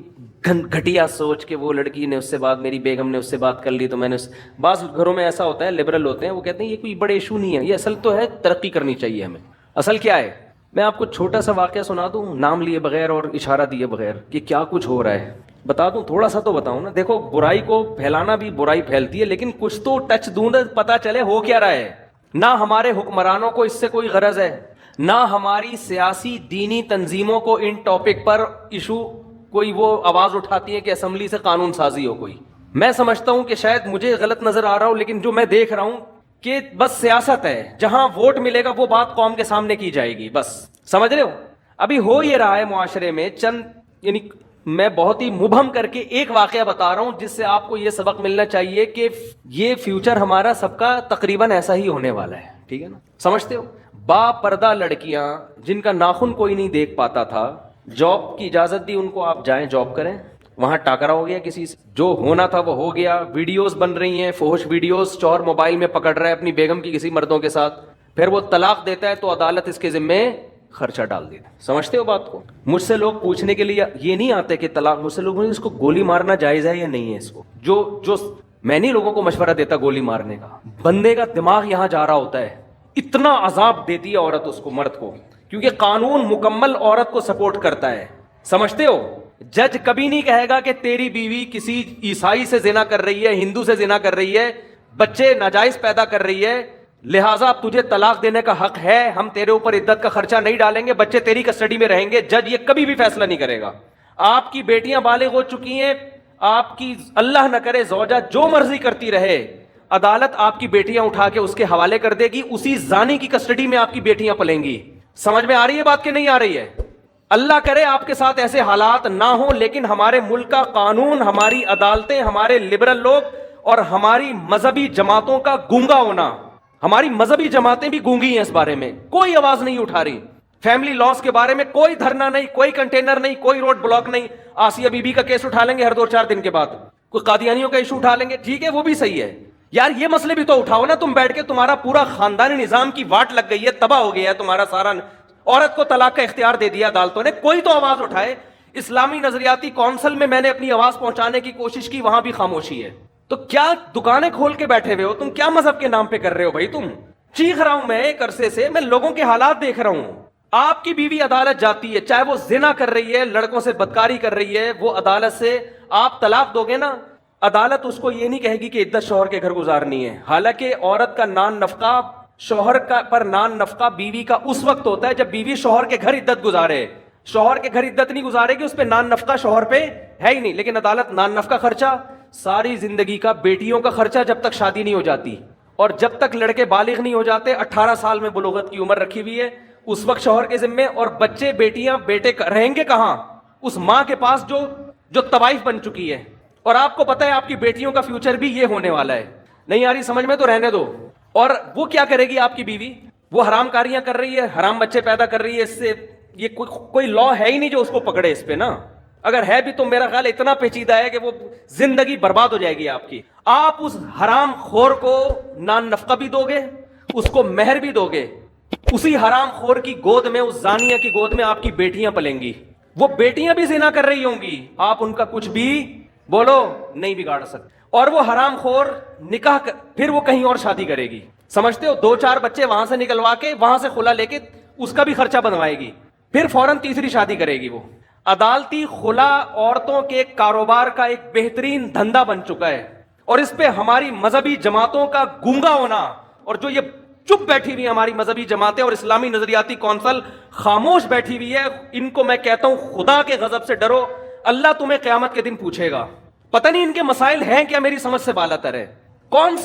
Speaker 1: گھٹیا سوچ کے وہ لڑکی نے اس سے بات, میری بیگم نے اس سے بات کر لی تو میں نے بعض گھروں میں ایسا ہوتا ہے, لبرل ہوتے ہیں, وہ کہتے ہیں یہ کوئی بڑے ایشو نہیں ہے, یہ اصل تو ہے ترقی کرنی چاہیے ہمیں. اصل کیا ہے, میں آپ کو چھوٹا سا واقعہ سنا دوں نام لیے بغیر اور اشارہ دیے بغیر کہ کیا کچھ ہو رہا ہے, بتا دوں, تھوڑا سا تو بتاؤں نا. دیکھو برائی کو پھیلانا بھی برائی پھیلتی ہے, لیکن کچھ تو ٹچ دوں نا, پتا چلے ہو کیا رہا ہے. نہ ہمارے حکمرانوں کو اس سے کوئی غرض ہے, نہ ہماری سیاسی دینی تنظیموں کو ان ٹاپک پر ایشو کوئی وہ آواز اٹھاتی ہے کہ اسمبلی سے قانون سازی ہو کوئی. میں سمجھتا ہوں کہ شاید مجھے غلط نظر آ رہا ہو, لیکن جو میں دیکھ رہا ہوں کہ بس سیاست ہے, جہاں ووٹ ملے گا وہ بات قوم کے سامنے کی جائے گی, بس. سمجھ رہے ہو؟ ابھی ہو یہ رہا ہے معاشرے میں چند, یعنی میں بہت ہی مبہم کر کے ایک واقعہ بتا رہا ہوں جس سے آپ کو یہ سبق ملنا چاہیے کہ یہ فیوچر ہمارا سب کا تقریباً ایسا ہی ہونے والا ہے, ٹھیک ہے نا. سمجھتے ہو؟ با پردہ لڑکیاں جن کا ناخن کوئی نہیں دیکھ پاتا تھا, جاب کی اجازت دی ان کو, آپ جائیں جاب کریں, وہاں ٹاکرا ہو گیا کسی سے, جو ہونا تھا وہ ہو گیا, ویڈیوز بن رہی ہیں فحش ویڈیوز, چور موبائل میں پکڑ رہا ہے اپنی بیگم کی کسی مردوں کے ساتھ, پھر وہ طلاق دیتا ہے تو عدالت اس کے ذمے خرچہ ڈال دیتا. سمجھتے ہو بات کو؟ مجھ سے لوگ پوچھنے کے لیے یہ نہیں آتے کہ طلاق, مجھ سے لوگ اس کو گولی مارنا جائز ہے یا نہیں ہے, اس کو جو
Speaker 3: میں نہیں لوگوں کو مشورہ دیتا گولی مارنے کا, بندے کا دماغ یہاں جا رہا ہوتا ہے, اتنا عذاب دیتی ہے عورت اس کو, مرد کو, کیونکہ قانون مکمل عورت کو سپورٹ کرتا ہے. سمجھتے ہو, جج کبھی نہیں کہے گا کہ تیری بیوی کسی عیسائی سے زنا کر رہی ہے, ہندو سے زنا کر رہی ہے, بچے ناجائز پیدا کر رہی ہے, لہٰذا تجھے طلاق دینے کا حق ہے, ہم تیرے اوپر عدت کا خرچہ نہیں ڈالیں گے, بچے تیری کسٹڈی میں رہیں گے. جج یہ کبھی بھی فیصلہ نہیں کرے گا. آپ کی بیٹیاں بالغ ہو چکی ہیں, آپ کی اللہ نہ کرے زوجہ جو مرضی کرتی رہے, عدالت آپ کی بیٹیاں اٹھا کے اس کے حوالے کر دے گی, اسی زانی کی کسٹڈی میں آپ کی بیٹیاں پلیں گی. سمجھ میں آ رہی ہے بات کہ نہیں آ رہی ہے؟ اللہ کرے آپ کے ساتھ ایسے حالات نہ ہوں, لیکن ہمارے ملک کا قانون, ہماری عدالتیں, ہمارے لبرل لوگ اور ہماری مذہبی جماعتوں کا گونگا ہونا, ہماری مذہبی جماعتیں بھی گونگی ہیں اس بارے میں, کوئی آواز نہیں اٹھا رہی. فیملی لاس کے بارے میں کوئی دھرنا نہیں, کوئی کنٹینر نہیں, کوئی روڈ بلاک نہیں. آسیہ بی بی کا کیس اٹھا لیں گے ہر 2-4 دن کے بعد, کوئی قادیانیوں کا ایشو اٹھا لیں گے, ٹھیک ہے وہ بھی صحیح ہے یار, یہ مسئلے بھی تو اٹھاؤ نا. تم بیٹھ کے, تمہارا پورا خاندانی نظام کی واٹ لگ گئی ہے, تباہ ہو گیا ہے تمہارا سارا, عورت کو طلاق کا اختیار دے دیا عدالتوں نے, کوئی تو آواز اٹھائے. اسلامی نظریاتی کونسل میں میں نے اپنی آواز پہنچانے کی کوشش کی, وہاں بھی خاموشی ہے. تو کیا دکانیں کھول کے بیٹھے ہوئے ہو تم, کیا مذہب کے نام پہ کر رہے ہو بھائی تم؟ چیخ رہا ہوں میں ایک عرصے سے, میں لوگوں کے حالات دیکھ رہا ہوں. آپ کی بیوی عدالت جاتی ہے, چاہے وہ زنا کر رہی ہے, لڑکوں سے بدکاری کر رہی ہے, وہ عدالت سے آپ طلاق دو گے نا, عدالت اس کو یہ نہیں کہے گی کہ عدت شوہر کے گھر گزارنی ہے. حالانکہ عورت کا نان نفقہ, شوہر کا پر نان نفقہ بیوی کا اس وقت ہوتا ہے جب بیوی شوہر کے گھر عدت گزارے. شوہر کے گھر عدت نہیں گزارے گی, اس پہ نان نفقہ شوہر پہ ہے ہی نہیں. لیکن عدالت نان نفقہ خرچہ, ساری زندگی کا بیٹیوں کا خرچہ جب تک شادی نہیں ہو جاتی, اور جب تک لڑکے بالغ نہیں ہو جاتے, 18 سال میں بلوغت کی عمر رکھی ہوئی ہے, اس وقت شوہر کے ذمے. اور بچے بیٹیاں بیٹے رہیں گے کہاں؟ اس ماں کے پاس جو طوائف بن چکی ہے. اور آپ کو پتا ہے آپ کی بیٹیوں کا فیوچر بھی یہ ہونے والا ہے. نہیں آ رہی سمجھ میں تو رہنے دو. اور وہ کیا کرے گی آپ کی بیوی؟ وہ حرام کاریاں کر رہی ہے, حرام بچے پیدا کر رہی ہے, اس سے یہ کوئی لا ہے ہی نہیں جو اس کو پکڑے اس پہ نا. اگر ہے بھی تو میرا خیال اتنا پیچیدہ ہے کہ وہ زندگی برباد ہو جائے گی آپ کی. آپ اس حرام خور کو نان نفقہ بھی دو گے, اس کو مہر بھی دو گے, اسی حرام خور کی گود میں, اس زانیہ کی گود میں آپ کی بیٹیاں پلیں گی. وہ بیٹیاں بھی زنا کر رہی ہوں گی, آپ ان کا کچھ بھی بولو نہیں بگاڑ سکتے. اور وہ حرام خور نکاح پھر وہ کہیں اور شادی کرے گی, سمجھتے ہو؟ 2-4 بچے وہاں سے نکلوا کے, وہاں سے خلا لے کے اس کا بھی خرچہ بنوائے گی, پھر فوراً تیسری شادی کرے گی. وہ عدالتی خلا عورتوں کے کاروبار کا ایک بہترین دھندا بن چکا ہے, اور اس پہ ہماری مذہبی جماعتوں کا گونگا ہونا, اور جو یہ چپ بیٹھی ہوئی ہماری مذہبی جماعتیں اور اسلامی نظریاتی کونسل خاموش بیٹھی ہوئی ہے, ان کو میں کہتا ہوں خدا کے غضب سے ڈرو, اللہ تمہیں قیامت کے دن پوچھے گا. پتہ نہیں ان کے مسائل ہیں کیا, میری سمجھ سے بالا تر ہے. کون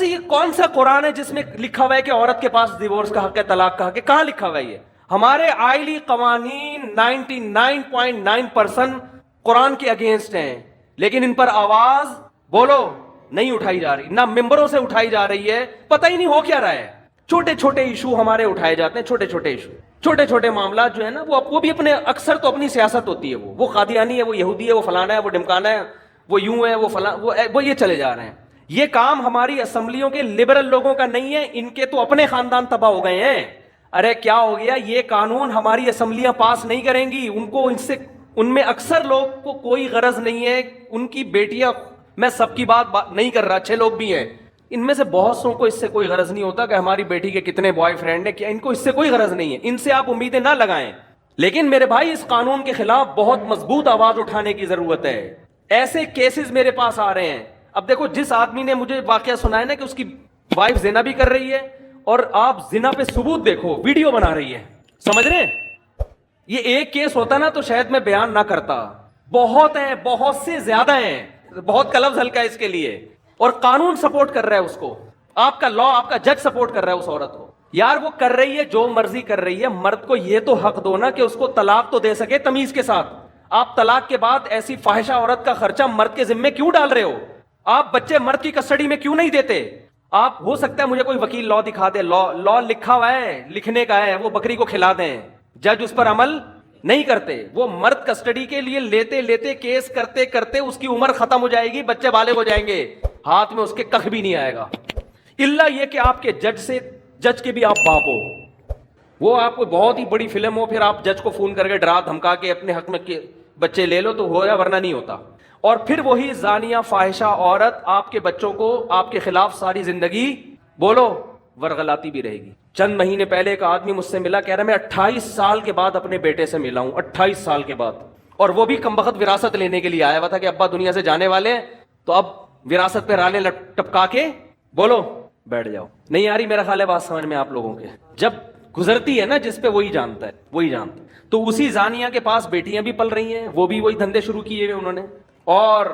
Speaker 3: سا قرآن ہے جس میں لکھا ہوا ہے کہ عورت کے پاس ڈیورس کا حق ہے, طلاق کا حق ہے؟ کہاں لکھا ہوا ہے یہ؟ ہمارے آئلی قوانین 99.9% قرآن کے اگینسٹ ہیں, لیکن ان پر آواز بولو نہیں اٹھائی جا رہی, نہ ممبروں سے اٹھائی جا رہی ہے. پتہ ہی نہیں ہو کیا رہا ہے. چھوٹے چھوٹے ایشو ہمارے اٹھائے جاتے ہیں, چھوٹے چھوٹے ایشو, چھوٹے چھوٹے معاملات جو ہے نا, وہ بھی اپنے اکثر تو اپنی سیاست ہوتی ہے. وہ قادیانی ہے, وہ یہودی ہے, وہ فلانا ہے, وہ ڈمکانا ہے, وہ یوں ہے, وہ فلاں, وہ یہ چلے جا رہے ہیں. یہ کام ہماری اسمبلیوں کے لبرل لوگوں کا نہیں ہے, ان کے تو اپنے خاندان تباہ ہو گئے ہیں. ارے کیا ہو گیا, یہ قانون ہماری اسمبلیاں پاس نہیں کریں گی. ان میں اکثر لوگ کو کوئی غرض نہیں ہے, ان کی بیٹیاں, میں سب کی بات نہیں کر رہا, اچھے لوگ بھی ہیں, ان میں سے بہت سو کو اس سے کوئی غرض نہیں ہوتا کہ ہماری بیٹی کے کتنے بوائے فرینڈ ہیں, کیا ان کو اس سے کوئی غرض نہیں ہے. ان سے آپ امیدیں نہ لگائیں. لیکن میرے بھائی, اس قانون کے خلاف بہت مضبوط آواز اٹھانے کی ضرورت ہے. ایسے کیسز میرے پاس آ رہے ہیں. اب دیکھو, جس آدمی نے مجھے واقعہ سنایا نا کہ اس کی وائف زنا بھی کر رہی ہے, اور آپ زنا پہ ثبوت دیکھو, ویڈیو بنا رہی ہے, سمجھ رہے ہیں؟ یہ ایک کیس ہوتا نا تو شاید میں بیان نہ کرتا. بہت ہیں, بہت سے زیادہ ہیں, بہت کا لفظ ہلکا ہے اس کے لیے. اور قانون سپورٹ کر رہا ہے اس کو, آپ کا لا, آپ کا جج سپورٹ کر رہا ہے اس عورت کو. یار وہ کر رہی ہے جو مرضی کر رہی ہے, مرد کو یہ تو حق دو نا کہ اس کو طلاق تو دے سکے تمیز کے ساتھ. آپ طلاق کے بعد ایسی فاحشہ عورت کا خرچہ مرد کے ذمے کیوں ڈال رہے ہو؟ آپ بچے مرد کی کسٹڈی میں کیوں نہیں دیتے؟ آپ, ہو سکتا ہے مجھے کوئی وکیل لا دکھا دے, لا لکھا ہوا ہے, لکھنے کا ہے, وہ بکری کو کھلا دیں, جج اس پر عمل نہیں کرتے. وہ مرد کسٹڈی کے لیے لیتے لیتے, کیس کرتے کرتے اس کی عمر ختم ہو جائے گی, بچے بالغ ہو جائیں گے, ہاتھ میں اس کے کخ بھی نہیں آئے گا. الا یہ کہ آپ کے جج کے بھی آپ باپ ہو, وہ آپ کو بہت ہی بڑی فلم ہو, پھر آپ جج کو فون کر کے ڈرا دھمکا کے اپنے حق میں بچے لے لو تو ہو یا ورنہ نہیں ہوتا. اور پھر وہی زانیہ فاحشہ عورت آپ کے بچوں کو آپ کے خلاف ساری زندگی بولو ورغلاتی بھی رہے گی. چند مہینے پہلے ایک آدمی مجھ سے ملا, کہہ رہا میں 28 سال کے بعد اپنے بیٹے سے ملا ہوں, 28 سال کے بعد, اور وہ بھی کمبخت وراثت لینے کے لیے آیا ہوا تھا کہ ابا دنیا سے جانے والے ہیں تو اب وراثت پہ رالے ٹپکا کے بولو بیٹھ جاؤ. نہیں آ رہی میرا خیال ہے بات سمجھ میں آپ لوگوں کے؟ جب گزرتی ہے نا جس پہ وہی جانتا ہے, وہی جانتا ہے. تو اسی زانیہ کے پاس بیٹیاں بھی پل رہی ہیں, وہ بھی وہی دھندے شروع کیے ہوئے انہوں نے. اور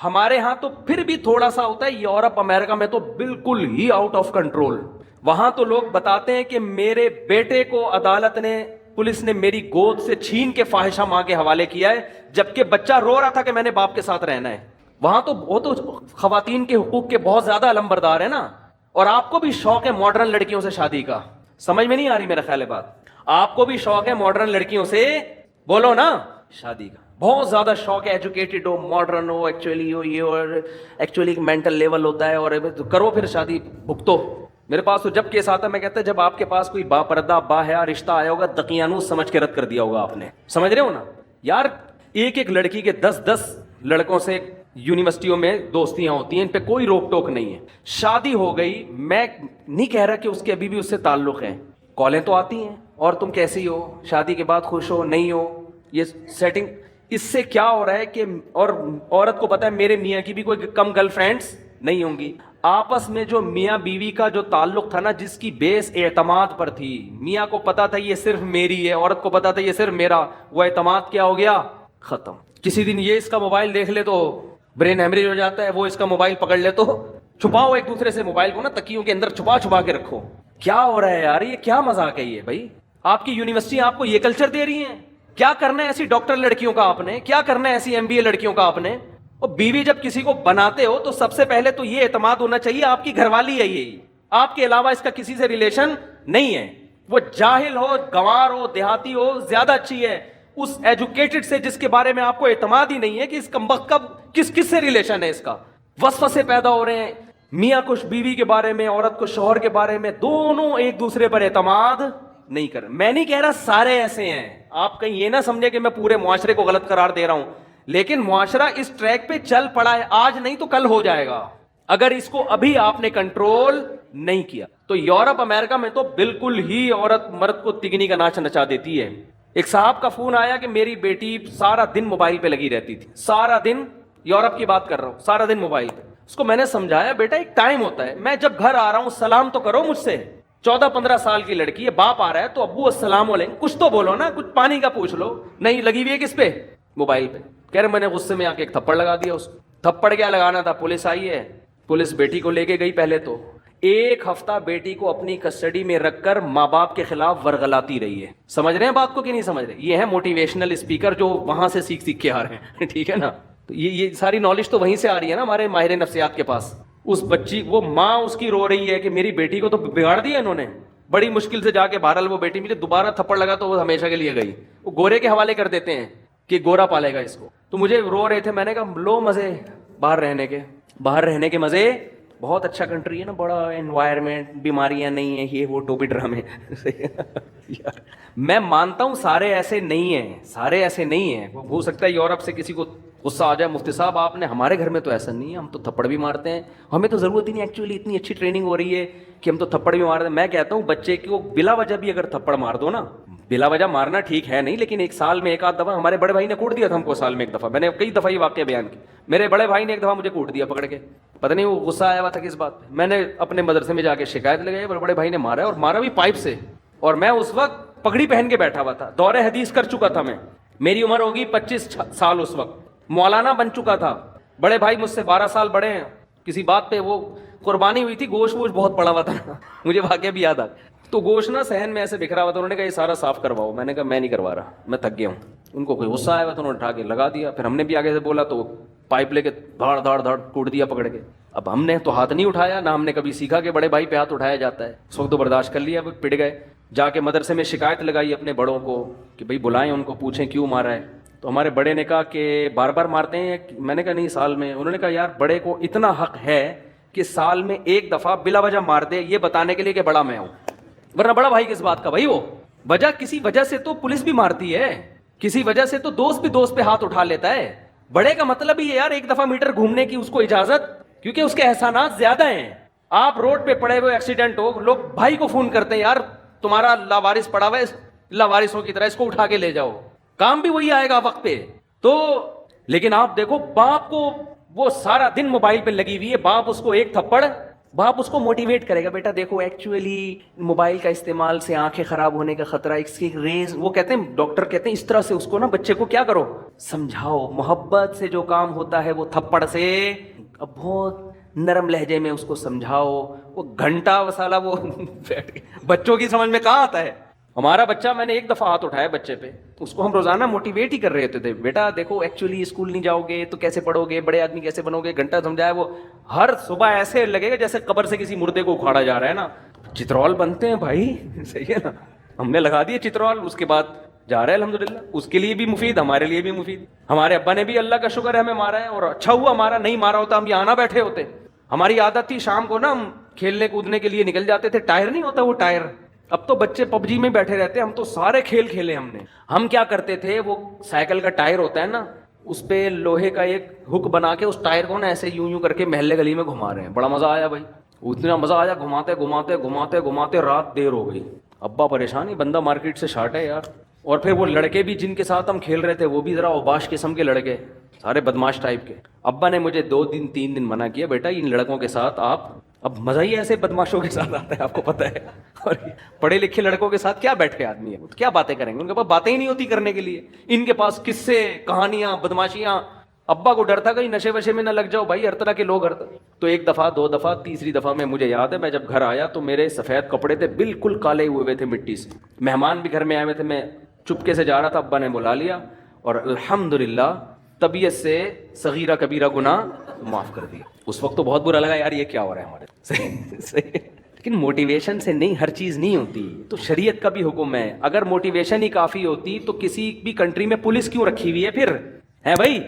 Speaker 3: ہمارے ہاں تو پھر بھی تھوڑا سا ہوتا ہے, یورپ امریکہ میں تو بالکل ہی آؤٹ آف کنٹرول. وہاں تو لوگ بتاتے ہیں کہ میرے بیٹے کو عدالت نے, پولیس نے میری گود سے چھین کے فاحشہ ماں کے حوالے کیا ہے, جبکہ بچہ رو رہا تھا کہ میں نے باپ کے ساتھ رہنا ہے. وہاں تو وہ تو خواتین کے حقوق کے بہت زیادہ علمبردار ہے نا. اور آپ کو بھی شوق ہے ماڈرن لڑکیوں سے شادی کا, سمجھ میں نہیں آ رہی میرا خیال ہے بات؟ آپ کو بھی شوق ہے ماڈرن لڑکیوں سے بولو نا شادی کا, بہت زیادہ شوق ہے, ایجوکیٹڈ ہو, ماڈرن ہو, ایکچولی ہو, یہ اور ایکچولی مینٹل لیول ہوتا ہے, اور کرو پھر شادی بھگتو. میرے پاس تو جب کیس آتا ہے میں کہتا ہے جب آپ کے پاس کوئی با پردہ با حیا رشتہ آیا ہوگا دقیانوس سمجھ کے رد کر دیا ہوگا آپ نے, سمجھ رہے ہو نا یار. ایک ایک لڑکی کے 10 لڑکوں سے یونیورسٹیوں میں دوستیاں ہوتی ہیں, ان پہ کوئی روک ٹوک نہیں ہے. شادی ہو گئی, میں نہیں کہہ رہا کہ اس کے ابھی بھی اس سے تعلق ہے, کالیں تو آتی ہیں, اور تم کیسی ہو, شادی کے بعد خوش ہو نہیں ہو, یہ سیٹنگ. اس سے کیا ہو رہا ہے کہ, اور عورت کو پتا ہے میرے میاں کی بھی کوئی کم گرل فرینڈس نہیں ہوں گی. آپس میں جو میاں بیوی کا جو تعلق تھا نا, جس کی بیس اعتماد پر تھی, میاں کو پتا تھا یہ صرف میری ہے, عورت کو پتا تھا یہ صرف میرا, وہ اعتماد کیا ہو گیا, ختم. کسی دن یہ اس کا موبائل دیکھ لے تو برین ہیمریج ہو جاتا ہے, وہ اس کا موبائل پکڑ لے تو چھپاؤ ایک دوسرے سے موبائل کو نا تکیوں کے اندر چھپا کے رکھو. کیا ہو رہا ہے یار, یہ کیا مذاق ہے یہ بھائی؟ آپ کی یونیورسٹی آپ کو یہ کلچر دے رہی ہیں؟ کیا کرنا ہے ایسی ڈاکٹر لڑکیوں کا آپ نے, کیا کرنا ہے ایسی MBA لڑکیوں کا آپ نے؟ اور بیوی جب کسی کو بناتے ہو تو سب سے پہلے تو یہ اعتماد ہونا چاہیے آپ کی گھر والی ہے, یہی آپ کے علاوہ اس کا کسی سے ریلیشن نہیں ہے. وہ جاہل ہو, گنوار ہو, دیہاتی ہو, زیادہ اچھی ہے اس ایجوکیٹڈ سے جس کے بارے میں آپ کو اعتماد ہی نہیں ہے کہ اس کمبخت کا کس سے ریلیشن ہے. اس کا وسوسے پیدا ہو رہے ہیں, میاں کو بیوی کے بارے میں, عورت کو شوہر کے بارے میں, دونوں ایک دوسرے پر اعتماد نہیں کر. میں نہیں کہہ رہا سارے ایسے ہیں, آپ کہیں یہ نہ سمجھے کہ میں پورے معاشرے کو غلط قرار دے رہا ہوں, لیکن معاشرہ اس ٹریک پہ چل پڑا ہے, آج نہیں تو کل ہو جائے گا اگر اس کو ابھی آپ نے کنٹرول نہیں کیا. تو یورپ امریکہ میں تو بالکل ہی عورت مرد کو تگنی کا ناچ نچا دیتی ہے. ایک صاحب کا فون آیا کہ میری بیٹی سارا دن موبائل پہ لگی رہتی تھی, سارا دن, یورپ کی بات کر رہا ہوں, سارا دن موبائل پہ. اس کو میں نے سمجھایا بیٹا ایک ٹائم ہوتا ہے, میں جب گھر آ رہا ہوں سلام تو کرو مجھ سے. 14-15 سال کی لڑکی ہے, باپ آ رہا ہے تو ابو السلام علیکم, کچھ تو بولو نا, کچھ پانی کا پوچھ لو. نہیں, لگی ہوئی ہے کس پہ, موبائل پہ. کہہ رہے میں نے غصے میں آ کے ایک تھپڑ لگا دیا اس کو. تھپڑ کیا لگانا تھا, پولیس آئی ہے, پولیس بیٹی کو لے کے گئی. پہلے تو 1 ہفتہ بیٹی کو اپنی کسٹڈی میں رکھ کر ماں باپ کے خلاف ورغلاتی رہی ہے. سمجھ رہے ہیں بات کو کہ نہیں سمجھ رہے؟ یہ ہے موٹیویشنل اسپیکر جو وہاں سے سیکھ کے آ رہے ہیں, ٹھیک ہے نا. تو یہ ساری نالج تو وہیں سے آ رہی ہے نا ہمارے ماہر نفسیات کے پاس. اس بچی, وہ ماں اس کی رو رہی ہے کہ میری بیٹی کو تو بگاڑ دیا انہوں نے. بڑی مشکل سے جا کے بہرحال وہ بیٹی مجھے دوبارہ تھپڑ لگا تو وہ ہمیشہ کے لیے گئی. وہ گورے کے حوالے کر دیتے ہیں کہ گورا پالے گا اس کو. تو مجھے رو رہے تھے, میں نے کہا لو مزے باہر رہنے کے مزے, بہت اچھا کنٹری ہے نا, بڑا انوائرمنٹ, بیماریاں نہیں ہیں, یہ وہ ٹوپی ڈرامے. یار میں مانتا ہوں سارے ایسے نہیں ہیں, ہو سکتا ہے یورپ سے کسی کو غصہ آ جائے, مفتی صاحب آپ نے, ہمارے گھر میں تو ایسا نہیں ہے, ہم تو تھپڑ بھی مارتے ہیں, ہمیں تو ضرورت ہی نہیں, ایکچولی اتنی اچھی ٹریننگ ہو رہی ہے کہ ہم تو تھپڑ بھی مارتے ہیں. میں کہتا ہوں بچے کو بلا وجہ بھی اگر تھپڑ مار دو نا, بلا وجہ مارنا ٹھیک ہے نہیں, لیکن 1 سال میں 1 آدھ دفعہ, ہمارے بڑے بھائی نے کوٹ دیا تھا ہم کو سال میں 1 دفعہ, میں نے کئی دفعہ یہ واقعہ بیان کی. میرے بڑے بھائی نے 1 دفعہ مجھے کوٹ دیا پکڑ کے, پتہ نہیں وہ غصہ آیا ہوا تھا کس بات پہ. میں نے اپنے مدرسے میں جا کے شکایت لگائی, بڑے بھائی نے مارا, اور مارا بھی پائپ سے. اور میں اس وقت پگڑی پہن کے بیٹھا ہوا تھا, دور حدیث کر چکا تھا میں, میری عمر ہوگی 25 سال اس وقت, مولانا بن چکا تھا. بڑے بھائی مجھ سے 12 سال بڑے ہیں, کسی بات پہ وہ قربانی ہوئی تھی, گوشت بہت پڑا ہوا تھا, مجھے واقعہ بھی یاد آ. تو گوشت نا صحن میں ایسے بکھرا ہوا تھا, انہوں نے کہا یہ سارا صاف کرواؤ. میں نے کہا میں نہیں کروا رہا, میں تھک گیا ہوں. ان کو کوئی غصہ آیا ہوا تو انہوں نے اٹھا کے لگا دیا. پھر ہم نے بھی آگے سے بولا تو پائپ لے کے دھاڑ کوٹ دیا پکڑ کے. اب ہم نے تو ہاتھ نہیں اٹھایا, نہ ہم نے کبھی سیکھا کہ بڑے بھائی پہ ہاتھ اٹھایا جاتا ہے. اس وقت تو برداشت کر لیا, پٹ گئے. جا کے مدرسے میں شکایت لگائی اپنے بڑوں کو کہ بھائی بلائیں ان کو, پوچھیں کیوں مارا ہے. تو ہمارے بڑے نے کہا کہ بار بار مارتے ہیں. میں نے کہا نہیں, سال میں. انہوں نے کہا یار بڑے کو اتنا حق ہے کہ سال میں 1 دفعہ بلا وجہ مار دے, یہ بتانے کے لیے کہ بڑا میں ہوں, ورنہ بڑا بھائی کس بات کا بھائی. وہ وجہ کسی وجہ سے تو پولیس بھی مارتی ہے, کسی وجہ سے تو دوست بھی دوست پہ ہاتھ اٹھا لیتا ہے. بڑے کا مطلب ہی ہے یار 1 دفعہ میٹر گھومنے کی اس کو اجازت, کیونکہ اس کے احسانات زیادہ ہیں. آپ روڈ پہ پڑے ہوئے ایکسیڈنٹ ہو, لوگ بھائی کو فون کرتے ہیں یار تمہارا لاوارث پڑا ہوا ہے, لاوارثوں کی طرح اس کو اٹھا کے لے جاؤ, کام بھی وہی آئے گا وقت پہ. تو لیکن آپ دیکھو باپ کو, وہ سارا دن موبائل پہ لگی ہوئی ہے, باپ اس کو ایک تھپڑ, باپ اس کو موٹیویٹ کرے گا, بیٹا دیکھو ایکچولی موبائل کا استعمال سے آنکھیں خراب ہونے کا خطرہ, اس کی ریز, وہ کہتے ہیں ڈاکٹر کہتے ہیں اس طرح سے اس کو نا بچے کو کیا کرو, سمجھاؤ. محبت سے جو کام ہوتا ہے وہ تھپڑ سے, اب بہت نرم لہجے میں اس کو سمجھاؤ. وہ گھنٹہ وسالہ وہ بچوں کی سمجھ میں کہاں آتا ہے. ہمارا بچہ, میں نے 1 دفعہ ہاتھ اٹھایا بچے پہ, اس کو ہم روزانہ موٹیویٹ ہی کر رہے ہوتے تھے, بیٹا دیکھو ایکچولی اسکول نہیں جاؤ گے تو کیسے پڑھو گے, بڑے آدمی کیسے بنو گے. گھنٹہ سمجھایا, وہ ہر صبح ایسے لگے گا جیسے قبر سے کسی مردے کو اکھاڑا جا رہا ہے نا. چترول بنتے ہیں بھائی, صحیح ہے نا, ہم نے لگا دیے چترول, اس کے بعد جا رہا ہے الحمدللہ. اس کے لیے بھی مفید, ہمارے لیے بھی مفید. ہمارے ابا نے بھی اللہ کا شکر ہے ہمیں مارا ہے, اور اچھا ہوا مارا, نہیں مارا ہوتا ہم یہاں نہ بیٹھے ہوتے. ہماری عادت تھی شام کو نا ہم کھیلنے کودنے کے لیے نکل جاتے تھے, ٹائر نہیں ہوتا وہ ٹائر, اب تو بچے پب جی میں بیٹھے رہتے ہیں, ہم تو سارے کھیل کھیلے ہم نے. ہم کیا کرتے تھے, وہ سائیکل کا ٹائر ہوتا ہے نا, اس پہ لوہے کا ایک ہک بنا کے اس ٹائر کو نا ایسے یوں یوں کر کے محلے گلی میں گھما رہے ہیں. بڑا مزہ آیا بھائی, اتنا مزہ آیا, گھماتے گھماتے گھماتے گھماتے رات دیر ہو گئی. ابا پریشان ہی, بندہ مارکیٹ سے شارٹ ہے یار. اور پھر وہ لڑکے بھی جن کے ساتھ ہم کھیل رہے تھے وہ بھی ذرا اوباش قسم کے لڑکے, سارے بدماش ٹائپ کے. ابا نے مجھے 2 دن 3 دن منع کیا, بیٹا ان لڑکوں کے ساتھ آپ, اب مزہ ہی ایسے بدماشوں کے ساتھ آتا ہے آپ کو پتہ ہے, اور پڑھے لکھے لڑکوں کے ساتھ کیا بیٹھ کے آدمی ہے, وہ کیا باتیں کریں گے, ان کے پاس باتیں ہی نہیں ہوتی کرنے کے لیے. ان کے پاس قصے, کہانیاں, بدماشیاں. ابا کو ڈر تھا کہیں نشے وشے میں نہ لگ جاؤ بھائی, ہر طرح کے لوگ تو 1 دفعہ 2 دفعہ, تیسری دفعہ میں, مجھے یاد ہے میں جب گھر آیا تو میرے سفید کپڑے تھے بالکل کالے ہوئے تھے مٹی سے, مہمان بھی گھر میں آئے ہوئے تھے, میں چپکے سے جا رہا تھا, ابا نے بلا لیا اور الحمدللہ طبیعت سے صغیرہ کبیرہ گناہ معاف کر دیا. اس وقت تو بہت برا لگا یار, یہ کیا ہو رہا ہے ہمارے صحیح. لیکن موٹیویشن سے نہیں, ہر چیز نہیں ہوتی. تو شریعت کا بھی حکم ہے, اگر موٹیویشن ہی کافی ہوتی تو کسی بھی کنٹری میں پولیس کیوں رکھی ہوئی ہے پھر, ہے بھائی.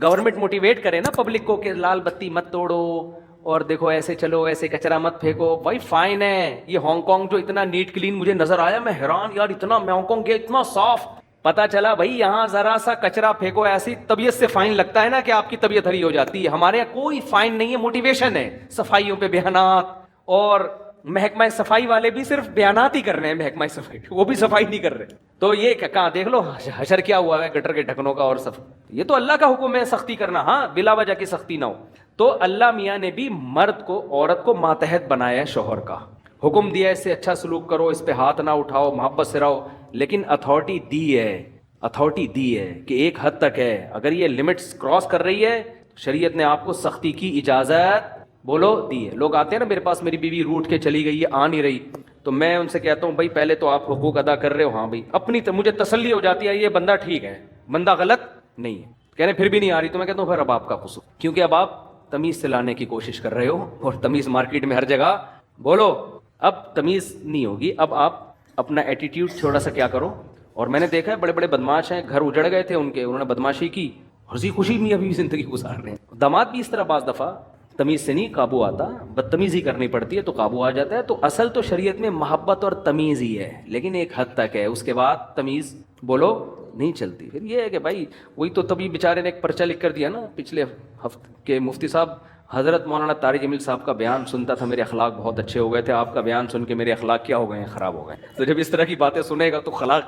Speaker 3: گورنمنٹ موٹیویٹ کرے نا پبلک کو کہ لال بتی مت توڑو, اور دیکھو ایسے چلو, ایسے کچرا مت پھینکو. بھائی فائن ہے. یہ ہانگ کانگ جو اتنا نیٹ کلین مجھے نظر آیا, میں حیران یار, اتنا, میں ہانگ کانگ گیا اتنا صاف, پتا چلا بھائی یہاں ذرا سا کچرا پھینکو ایسی طبیعت سے فائن لگتا ہے نا کہ آپ کی طبیعت ہری ہو جاتی ہے. ہمارے یہاں کوئی فائن نہیں ہے, موٹیویشن ہے. صفائیوں پہ بیانات, اور محکمہ صفائی والے بھی صرف بیانات ہی کر رہے ہیں, محکمہ صفائی وہ بھی صفائی نہیں کر رہے. تو یہ کہاں دیکھ لو حشر کیا ہوا ہے گٹر کے ڈھکنوں کا, اور یہ تو اللہ کا حکم ہے سختی کرنا, ہاں بلا وجہ کی سختی نہ ہو. تو اللہ میاں نے بھی مرد کو, عورت کو ماتحت بنایا ہے شوہر کا, حکم دیا ہے اس سے اچھا سلوک کرو, اس پہ ہاتھ نہ اٹھاؤ, محبت سے رہو. لیکن اتھارٹی دی ہے کہ ایک حد تک ہے, اگر یہ لمٹس کراس کر رہی ہے شریعت نے آپ کو سختی کی اجازت بولو دی ہے. لوگ آتے ہیں نا میرے پاس, میری بیوی روٹ کے چلی گئی ہے, آ نہیں رہی, تو میں ان سے کہتا ہوں بھائی پہلے تو آپ حقوق ادا کر رہے ہو, ہاں بھائی اپنی مجھے تسلی ہو جاتی ہے یہ بندہ ٹھیک ہے, بندہ غلط نہیں ہے. کہہ رہے پھر بھی نہیں آ رہی, تو میں کہتا ہوں پھر اب آپ کا قصور, کیونکہ اب آپ تمیز سے لانے کی کوشش کر رہے ہو, اور تمیز مارکیٹ میں ہر جگہ بولو, اب تمیز نہیں ہوگی. اب آپ اپنا ایٹیٹیوڈ تھوڑا سا کیا کرو. اور میں نے دیکھا ہے بڑے بڑے بدماش ہیں, گھر اجڑ گئے تھے ان کے, انہوں نے بدماشی کی, ہنسی خوشی میں ابھی زندگی گزار رہے ہیں. داماد بھی اس طرح بعض دفعہ تمیز سے نہیں قابو آتا, بدتمیزی کرنی پڑتی ہے تو قابو آ جاتا ہے. تو اصل تو شریعت میں محبت اور تمیز ہی ہے, لیکن ایک حد تک ہے, اس کے بعد تمیز بولو نہیں چلتی. پھر یہ ہے کہ بھائی وہی تو تبھی بیچارے نے ایک پرچہ لکھ کر دیا نا پچھلے ہفتے کے مفتی صاحب, حضرت مولانا طارق جمیل صاحب کا بیان سنتا تھا, میرے اخلاق بہت اچھے ہو گئے تھے, آپ کا بیان سن کے میرے اخلاق کیا ہو گئے ہیں, خراب ہو گئے. تو جب اس طرح کی باتیں سنے گا تو اخلاق,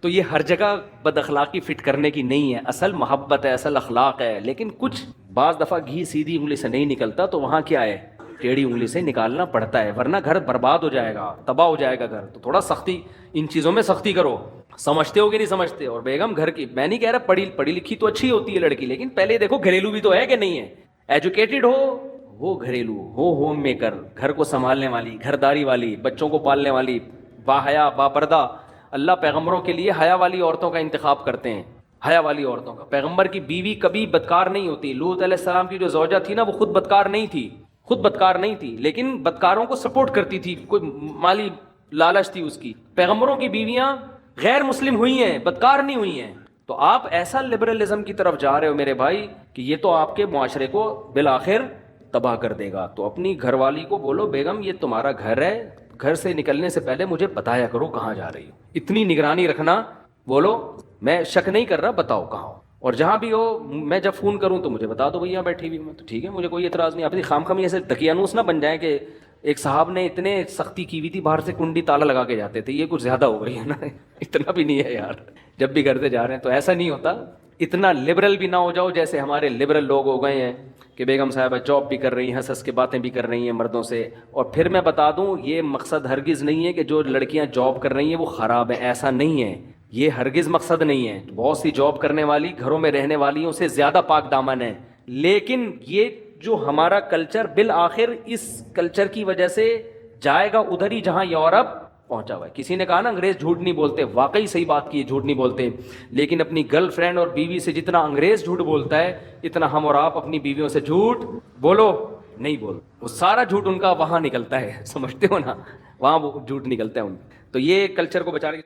Speaker 3: تو یہ ہر جگہ بد اخلاقی فٹ کرنے کی نہیں ہے, اصل محبت ہے, اصل اخلاق ہے. لیکن کچھ بعض دفعہ گھی سیدھی انگلی سے نہیں نکلتا, تو وہاں کیا ہے, ٹیڑھی انگلی سے نکالنا پڑتا ہے, ورنہ گھر برباد ہو جائے گا, تباہ ہو جائے گا گھر. تو تھوڑا سختی, ان چیزوں میں سختی کرو. سمجھتے ہو کہ نہیں سمجھتے؟ اور بیگم گھر کی, میں نہیں کہہ رہا پڑھی لکھی تو اچھی ہوتی ہے لڑکی, لیکن پہلے دیکھو گھریلو بھی تو ہے کہ نہیں ہے. ایجوکیٹڈ ہو وہ گھریلو ہو, ہوم میکر, گھر کو سنبھالنے والی, گھرداری والی, بچوں کو پالنے والی, باحیا باپردہ. اللہ پیغمبروں کے لیے حیا والی عورتوں کا انتخاب کرتے ہیں, حیا والی عورتوں کا. پیغمبر کی بیوی کبھی بدکار نہیں ہوتی. لوط علیہ السلام کی جو زوجہ تھی نا, وہ خود بدکار نہیں تھی, لیکن بدکاروں کو سپورٹ کرتی تھی, کوئی مالی لالچ تھی اس کی. پیغمبروں کی بیویاں غیر مسلم ہوئی ہیں, بدکار نہیں ہوئی ہیں. تو آپ ایسا لبرلزم کی طرف جا رہے ہو میرے بھائی کہ یہ تو آپ کے معاشرے کو بالآخر تباہ کر دے گا. تو اپنی گھر والی کو بولو, بیگم یہ تمہارا گھر ہے, گھر سے نکلنے سے پہلے مجھے بتایا کرو کہاں جا رہی ہو. اتنی نگرانی رکھنا بولو, میں شک نہیں کر رہا, بتاؤ کہاں ہو, اور جہاں بھی ہو میں جب فون کروں تو مجھے بتا دو بھئی یہاں بیٹھی ہوئی ہوں میں, تو ٹھیک ہے, مجھے کوئی اعتراض نہیں. آپ خام خام ایسے دقیانوس نہ بن جائیں کہ ایک صاحب نے اتنے سختی کی ہوئی تھی, باہر سے کنڈی تالا لگا کے جاتے تھے, یہ کچھ زیادہ ہو گئی ہے نا. اتنا بھی نہیں ہے یار, جب بھی کرتے جا رہے ہیں تو ایسا نہیں ہوتا. اتنا لبرل بھی نہ ہو جاؤ جیسے ہمارے لبرل لوگ ہو گئے ہیں کہ بیگم صاحبہ جاب بھی کر رہی ہیں, ہنس ہنس کے باتیں بھی کر رہی ہیں مردوں سے. اور پھر میں بتا دوں, یہ مقصد ہرگز نہیں ہے کہ جو لڑکیاں جاب کر رہی ہیں وہ خراب ہیں, ایسا نہیں ہے, یہ ہرگز مقصد نہیں ہے. بہت سی جاب کرنے والی گھروں میں رہنے والیوں سے زیادہ پاک دامن ہے. لیکن یہ جو ہمارا کلچر بالآخر اس کلچر کی وجہ سے جائے گا ادھر ہی جہاں یورپ پہنچا ہوا ہے. کسی نے کہا نا انگریز جھوٹ نہیں بولتے, واقعی صحیح بات کی, جھوٹ نہیں بولتے. لیکن اپنی گرل فرینڈ اور بیوی سے جتنا انگریز جھوٹ بولتا ہے اتنا ہم اور آپ اپنی بیویوں سے جھوٹ بولو نہیں بول. وہ سارا جھوٹ ان کا وہاں نکلتا ہے, سمجھتے ہو نا, وہاں وہ جھوٹ نکلتا ہے ان. تو یہ کلچر کو بچانے